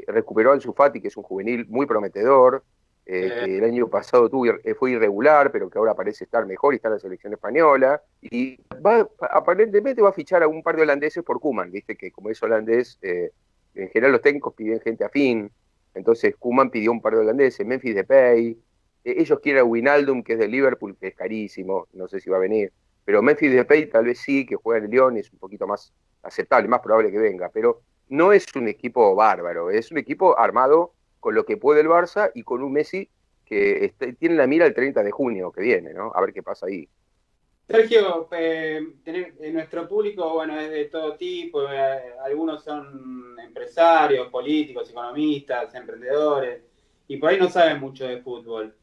recuperó a Ansu Fati, que es un juvenil muy prometedor, que el año pasado fue irregular, pero que ahora parece estar mejor y está en la selección española, y aparentemente va a fichar a un par de holandeses por Koeman, viste que como es holandés, en general los técnicos piden gente afín, entonces Koeman pidió un par de holandeses, Memphis Depay, ellos quieren a Wijnaldum, que es de Liverpool, que es carísimo, no sé si va a venir, pero Memphis Depay tal vez sí, que juega en el Lyon, es un poquito más aceptable, más probable que venga, pero no es un equipo bárbaro, es un equipo armado con lo que puede el Barça y con un Messi que tiene la mira el 30 de junio que viene, ¿no? A ver qué pasa ahí. Sergio, nuestro público, bueno, es de todo tipo, algunos son empresarios, políticos, economistas, emprendedores, y por ahí no saben mucho de fútbol.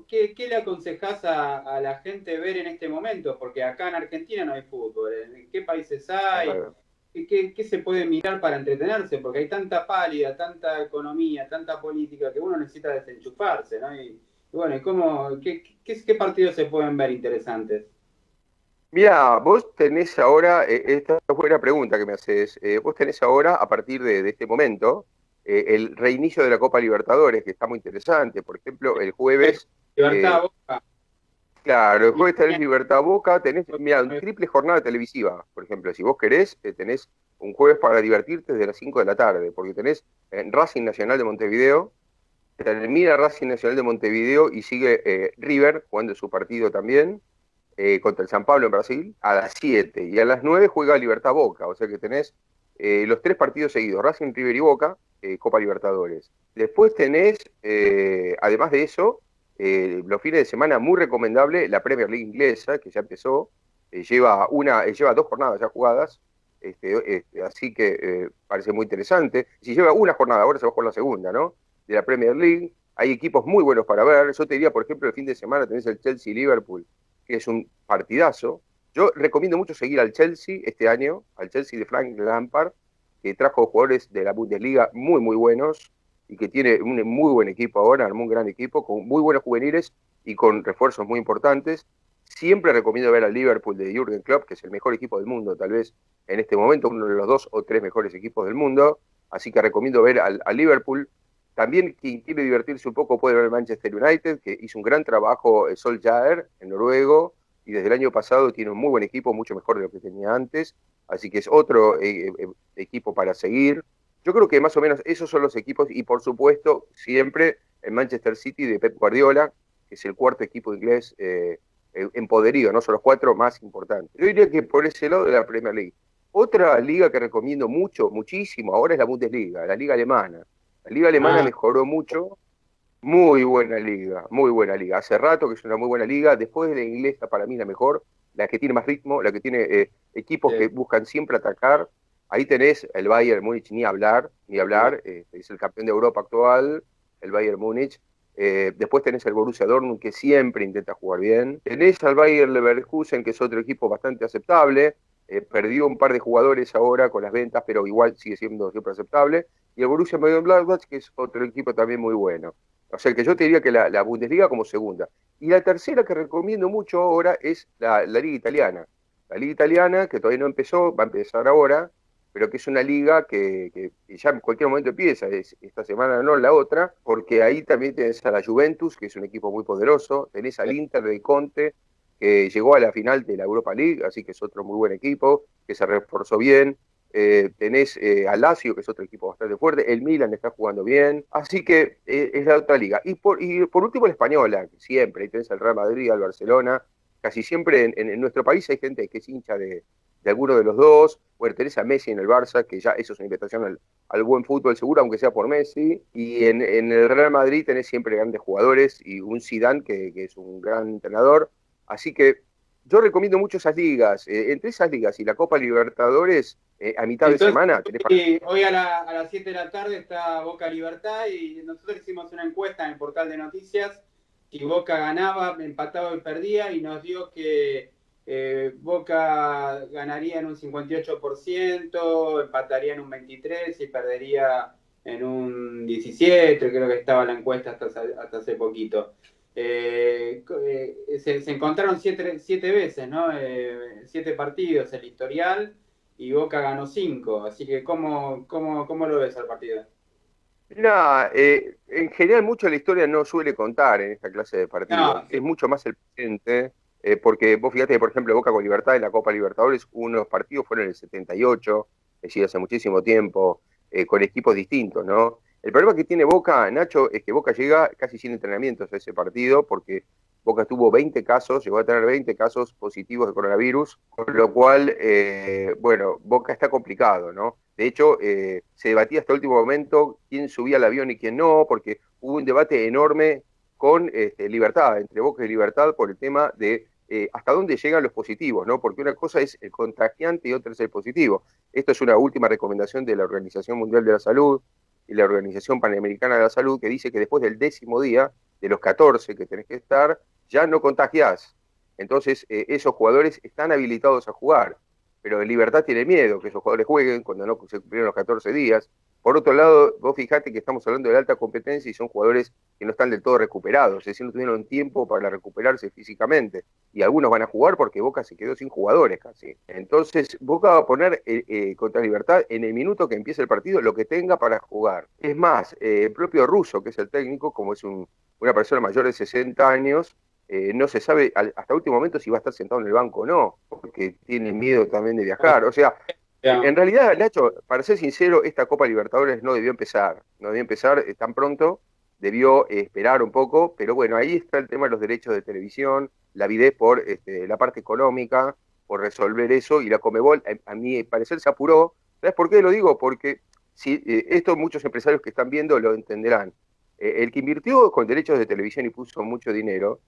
¿Qué le aconsejás a la gente ver en este momento? Porque acá en Argentina no hay fútbol. ¿En qué países hay? ¿Qué se puede mirar para entretenerse? Porque hay tanta pálida, tanta economía, tanta política, que uno necesita desenchufarse, ¿no? Y bueno, ¿qué partidos se pueden ver interesantes? Mira, vos tenés ahora, esta es buena pregunta que me haces, vos tenés ahora, a partir de este momento, el reinicio de la Copa Libertadores, que está muy interesante. Por ejemplo, el jueves... Libertad, Boca. Claro, el jueves tenés Libertad Boca, tenés, mira, una triple jornada televisiva, por ejemplo, si vos querés, tenés un jueves para divertirte desde las 5 de la tarde, porque tenés Racing Nacional de Montevideo, termina Racing Nacional de Montevideo y sigue River jugando su partido también, contra el San Pablo en Brasil, a las 7, y a las 9 juega Libertad Boca, o sea que tenés los 3 partidos seguidos, Racing, River y Boca, Copa Libertadores. Después tenés, además de eso, los fines de semana muy recomendable la Premier League inglesa, que ya empezó, lleva 2 jornadas ya jugadas, así que parece muy interesante. Si lleva una jornada, ahora se va a jugar la segunda, ¿no? De la Premier League, hay equipos muy buenos para ver. Yo te diría, por ejemplo, el fin de semana tenés el Chelsea-Liverpool, que es un partidazo. Yo recomiendo mucho seguir al Chelsea este año, al Chelsea de Frank Lampard, que trajo jugadores de la Bundesliga muy, muy buenos, y que tiene un muy buen equipo ahora, armó un gran equipo, con muy buenos juveniles y con refuerzos muy importantes. Siempre recomiendo ver al Liverpool de Jürgen Klopp, que es el mejor equipo del mundo, tal vez en este momento, uno de los 2 o 3 mejores equipos del mundo, así que recomiendo ver al Liverpool. También quien quiere divertirse un poco puede ver el Manchester United, que hizo un gran trabajo Solskjaer, en noruego, y desde el año pasado tiene un muy buen equipo, mucho mejor de lo que tenía antes, así que es otro equipo para seguir. Yo creo que más o menos esos son los equipos, y por supuesto siempre el Manchester City de Pep Guardiola, que es el cuarto equipo inglés en poderío, no son los 4 más importantes. Yo diría que por ese lado de la Premier League. Otra liga que recomiendo muchísimo ahora es la Bundesliga, la liga alemana. La liga alemana mejoró mucho, muy buena liga, muy buena liga. Hace rato que es una muy buena liga, después de la inglesa para mí la mejor, la que tiene más ritmo, la que tiene equipos que buscan siempre atacar. Ahí tenés el Bayern Múnich, ni hablar, es el campeón de Europa actual, el Bayern Múnich. Después tenés el Borussia Dortmund, que siempre intenta jugar bien. Tenés al Bayer Leverkusen, que es otro equipo bastante aceptable. Perdió un par de jugadores ahora con las ventas, pero igual sigue siendo siempre aceptable. Y el Borussia Mönchengladbach, que es otro equipo también muy bueno. O sea, que yo te diría que la Bundesliga como segunda. Y la tercera que recomiendo mucho ahora es la Liga Italiana. La Liga Italiana, que todavía no empezó, va a empezar ahora, pero que es una liga que ya en cualquier momento empieza, esta semana no, la otra, porque ahí también tenés a la Juventus, que es un equipo muy poderoso, tenés al Inter de Conte, que llegó a la final de la Europa League, así que es otro muy buen equipo, que se reforzó bien. Tenés al Lazio, que es otro equipo bastante fuerte, el Milan está jugando bien, así que es la otra liga. Y por último la española, que siempre, ahí tenés al Real Madrid, al Barcelona, casi siempre en nuestro país hay gente que es hincha de alguno de los dos. Bueno, tenés a Messi en el Barça, que ya eso es una invitación al buen fútbol seguro, aunque sea por Messi, y en el Real Madrid tenés siempre grandes jugadores, y un Zidane que es un gran entrenador, así que yo recomiendo mucho esas ligas. Entre esas ligas y la Copa Libertadores, a mitad de semana tenés hoy a las 7 de la tarde está Boca Libertad, y nosotros hicimos una encuesta en el portal de noticias, y Boca ganaba, empataba y perdía, y nos dio que Boca ganaría en un 58%, empataría en un 23% y perdería en un 17%, creo que estaba la encuesta hasta hace poquito. Se encontraron 7 veces, ¿no? 7 partidos el historial, y Boca ganó 5, así que ¿cómo lo ves al partido? Mira, en general mucho la historia no suele contar en esta clase de partidos. No, sí. Es mucho más el presente, porque vos fíjate que, por ejemplo, Boca con Libertad en la Copa Libertadores, unos partidos fueron en el 78, es decir, hace muchísimo tiempo, con equipos distintos, ¿no? El problema que tiene Boca, Nacho, es que Boca llega casi sin entrenamientos a ese partido, porque Boca tuvo 20 casos, llegó a tener 20 casos positivos de coronavirus, con lo cual, bueno, Boca está complicado, ¿no? De hecho, se debatía hasta el último momento quién subía al avión y quién no, porque hubo un debate enorme con Libertad, entre Boca y Libertad, por el tema de hasta dónde llegan los positivos, ¿no? Porque una cosa es el contagiante y otra es el positivo. Esto es una última recomendación de la Organización Mundial de la Salud y la Organización Panamericana de la Salud, que dice que después del 10º día, de los 14 que tenés que estar, ya no contagiás. Entonces, esos jugadores están habilitados a jugar, pero Libertad tiene miedo que esos jugadores jueguen cuando no se cumplieron los 14 días. Por otro lado, vos fijate que estamos hablando de alta competencia y son jugadores que no están del todo recuperados, es decir, no tuvieron tiempo para recuperarse físicamente. Y algunos van a jugar porque Boca se quedó sin jugadores casi. Entonces, Boca va a poner contra Libertad en el minuto que empiece el partido lo que tenga para jugar. Es más, el propio Russo, que es el técnico, como es una persona mayor de 60 años, no se sabe hasta último momento si va a estar sentado en el banco o no, porque tiene miedo también de viajar. O sea, en realidad, Nacho, para ser sincero, esta Copa Libertadores no debió empezar tan pronto, debió esperar un poco, pero bueno, ahí está el tema de los derechos de televisión, la avidez por la parte económica, por resolver eso, y la Conmebol, a mi parecer, se apuró. ¿Sabes por qué lo digo? Porque si, esto muchos empresarios que están viendo lo entenderán. El que invirtió con derechos de televisión y puso mucho dinero,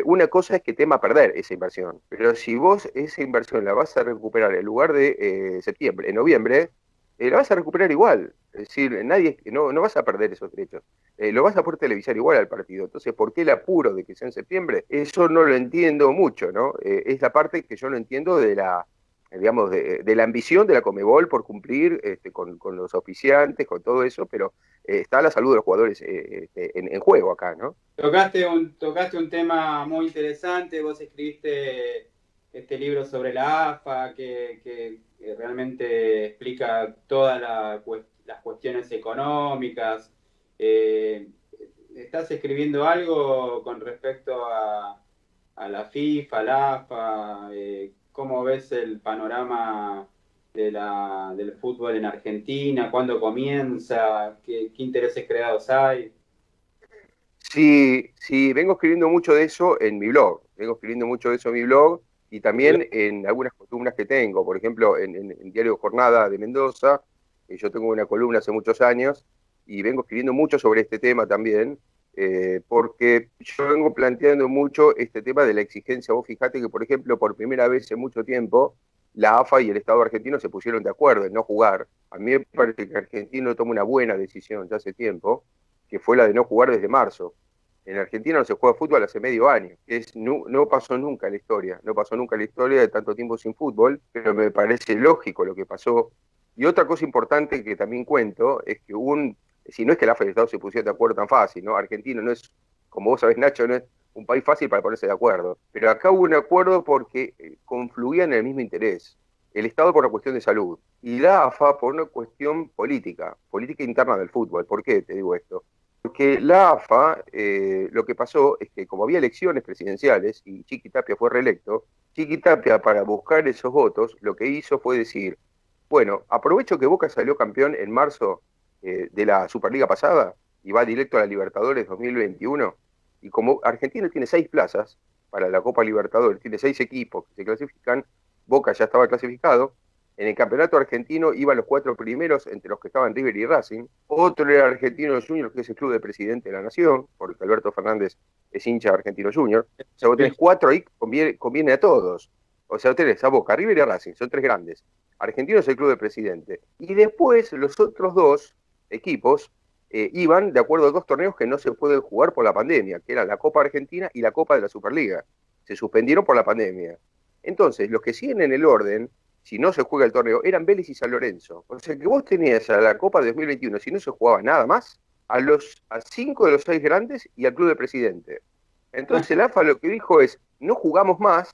una cosa es que tema perder esa inversión, pero si vos esa inversión la vas a recuperar en lugar de septiembre, en noviembre, la vas a recuperar igual. Es decir, no vas a perder esos derechos. Lo vas a poder televisar igual al partido. Entonces, ¿por qué el apuro de que sea en septiembre? Eso no lo entiendo mucho, ¿no? Es la parte que yo no entiendo de la, digamos, de la ambición de la Conmebol por cumplir con los auspiciantes, con todo eso, pero está la salud de los jugadores en juego acá, ¿no? Tocaste un tema muy interesante, vos escribiste este libro sobre la AFA que realmente explica todas las cuestiones económicas. ¿Estás escribiendo algo con respecto a la FIFA, a la AFA? ¿Cómo ves el panorama del fútbol en Argentina? ¿Cuándo comienza? ¿Qué intereses creados hay? Sí, sí, vengo escribiendo mucho de eso en mi blog, y también en algunas columnas que tengo, por ejemplo, en Diario Jornada de Mendoza, yo tengo una columna hace muchos años, y vengo escribiendo mucho sobre este tema también, porque yo vengo planteando mucho este tema de la exigencia. Vos fijate que, por ejemplo, por primera vez en mucho tiempo, la AFA y el Estado argentino se pusieron de acuerdo en no jugar. A mí me parece que Argentino toma una buena decisión ya hace tiempo, que fue la de no jugar desde marzo. En Argentina no se juega fútbol hace medio año. No pasó nunca en la historia, de tanto tiempo sin fútbol, pero me parece lógico lo que pasó. Y otra cosa importante que también cuento es que si no es que la AFA y el Estado se pusieron de acuerdo tan fácil, ¿no? Argentina no es, como vos sabés, Nacho, no es un país fácil para ponerse de acuerdo. Pero acá hubo un acuerdo porque confluían en el mismo interés. El Estado por una cuestión de salud y la AFA por una cuestión política interna del fútbol. ¿Por qué te digo esto? Porque la AFA, lo que pasó es que como había elecciones presidenciales y Chiqui Tapia fue reelecto, Chiqui Tapia, para buscar esos votos, lo que hizo fue decir, bueno, aprovecho que Boca salió campeón en marzo de la Superliga pasada y va directo a la Libertadores 2021, y como Argentina tiene 6 plazas para la Copa Libertadores, tiene 6 equipos que se clasifican, Boca ya estaba clasificado. En el campeonato argentino iban los 4 primeros, entre los que estaban River y Racing. Otro era Argentino Junior, que es el club de presidente de la Nación, porque Alberto Fernández es hincha de Argentino Junior. O sea, vos tenés 4 ahí, conviene a todos. O sea, vos tenés a Boca, River y Racing, son 3 grandes. Argentino es el club de presidente. Y después los otros 2 equipos iban de acuerdo a 2 torneos que no se pueden jugar por la pandemia, que eran la Copa Argentina y la Copa de la Superliga. Se suspendieron por la pandemia. Entonces, los que siguen en el orden, si no se juega el torneo, eran Vélez y San Lorenzo. O sea que vos tenías a la Copa de 2021, si no se jugaba nada más, a 5 de los 6 grandes y al club de presidente. Entonces el AFA lo que dijo es, no jugamos más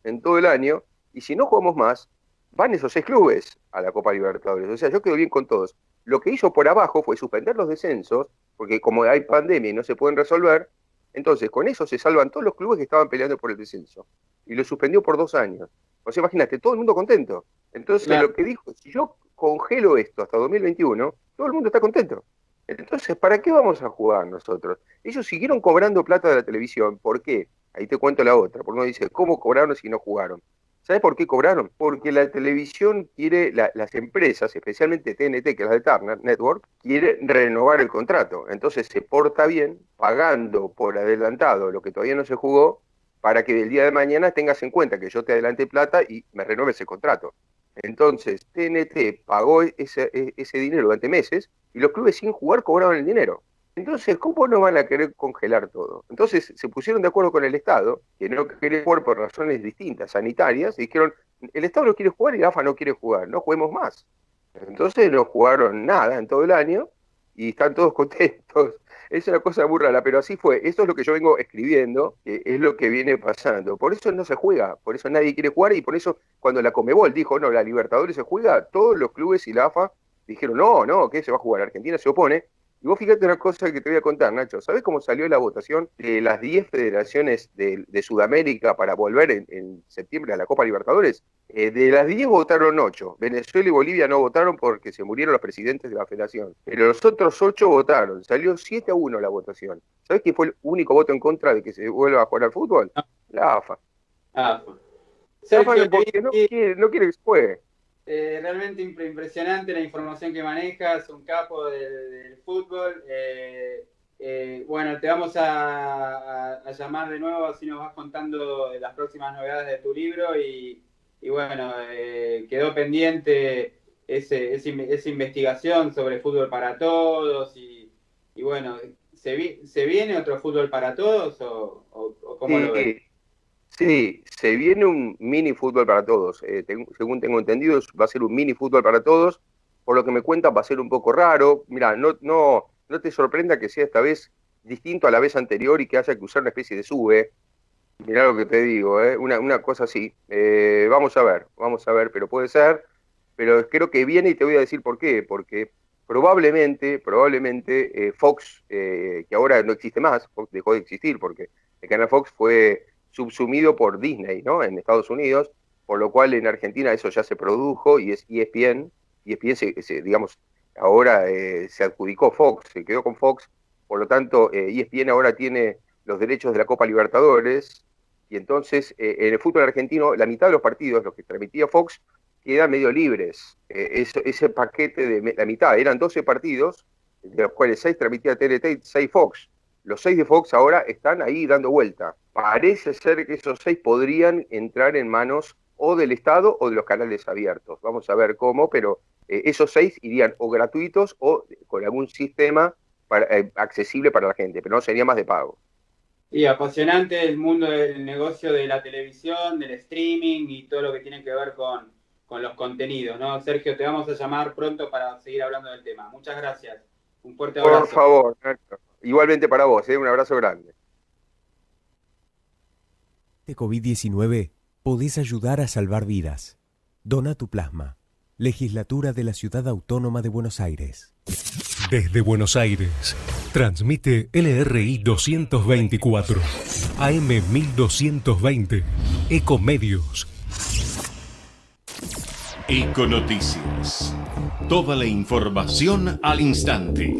en todo el año, y si no jugamos más, van esos 6 clubes a la Copa Libertadores. O sea, yo quedo bien con todos. Lo que hizo por abajo fue suspender los descensos, porque como hay pandemia y no se pueden resolver, entonces con eso se salvan todos los clubes que estaban peleando por el descenso. Y lo suspendió por 2 años. O sea, imagínate, todo el mundo contento. Entonces, claro, lo que dijo, si yo congelo esto hasta 2021, todo el mundo está contento. Entonces, ¿para qué vamos a jugar nosotros? Ellos siguieron cobrando plata de la televisión. ¿Por qué? Ahí te cuento la otra. Porque uno dice, ¿cómo cobraron si no jugaron? ¿Sabes por qué cobraron? Porque la televisión quiere, las empresas, especialmente TNT, que es la de Turner Network, quiere renovar el contrato. Entonces se porta bien, pagando por adelantado lo que todavía no se jugó, para que del día de mañana tengas en cuenta que yo te adelanté plata y me renueves el contrato. Entonces, TNT pagó ese dinero durante meses y los clubes sin jugar cobraron el dinero. Entonces, ¿cómo no van a querer congelar todo? Entonces, se pusieron de acuerdo con el Estado, que no quería jugar por razones distintas, sanitarias, y dijeron, el Estado no quiere jugar y la AFA no quiere jugar, no juguemos más. Entonces no jugaron nada en todo el año y están todos contentos. Es una cosa muy rara, pero así fue. Esto es lo que yo vengo escribiendo, que es lo que viene pasando. Por eso no se juega, por eso nadie quiere jugar y por eso cuando la Conmebol dijo, no, la Libertadores se juega, todos los clubes y la AFA dijeron, no, ¿qué se va a jugar? Argentina se opone. Y vos fíjate una cosa que te voy a contar, Nacho. ¿Sabés cómo salió la votación de las 10 federaciones de Sudamérica para volver en septiembre a la Copa Libertadores? De las 10 votaron 8. Venezuela y Bolivia no votaron porque se murieron los presidentes de la federación. Pero los otros 8 votaron. Salió 7-1 la votación. ¿Sabés quién fue el único voto en contra de que se vuelva a jugar al fútbol? La AFA. AFA. La AFA porque no quiere que se juegue. Realmente impresionante la información que manejas, un capo del fútbol. Bueno, te vamos a llamar de nuevo, así nos vas contando las próximas novedades de tu libro y bueno, quedó pendiente esa investigación sobre fútbol para todos y bueno, ¿se viene otro fútbol para todos o cómo lo ves? Sí, se viene un mini fútbol para todos. Según tengo entendido, va a ser un mini fútbol para todos. Por lo que me cuentan, va a ser un poco raro. Mira, no te sorprenda que sea esta vez distinto a la vez anterior y que haya que usar una especie de sube. Mirá lo que te digo, una cosa así. Vamos a ver, pero puede ser. Pero creo que viene y te voy a decir por qué. Porque probablemente Fox, que ahora no existe más, Fox dejó de existir porque el canal Fox fue subsumido por Disney, ¿no? En Estados Unidos, por lo cual en Argentina eso ya se produjo y es ESPN. ESPN, digamos, ahora se adjudicó Fox, se quedó con Fox, por lo tanto ESPN ahora tiene los derechos de la Copa Libertadores y entonces en el fútbol argentino la mitad de los partidos, los que transmitía Fox, quedan medio libres. Ese paquete de la mitad, eran 12 partidos, de los cuales 6 transmitía TNT y 6 Fox. Los 6 de Fox ahora están ahí dando vuelta. Parece ser que esos 6 podrían entrar en manos o del Estado o de los canales abiertos. Vamos a ver cómo, pero esos 6 irían o gratuitos o con algún sistema accesible para la gente, pero no sería más de pago. Y apasionante el mundo del negocio de la televisión, del streaming y todo lo que tiene que ver con los contenidos, ¿no? Sergio, te vamos a llamar pronto para seguir hablando del tema. Muchas gracias. Un fuerte abrazo. Por favor, Nacho. Igualmente para vos, un abrazo grande. De COVID-19 podés ayudar a salvar vidas. Dona tu plasma. Legislatura de la Ciudad Autónoma de Buenos Aires. Desde Buenos Aires, transmite LRI 224, AM 1220, Ecomedios. Econoticias. Toda la información al instante.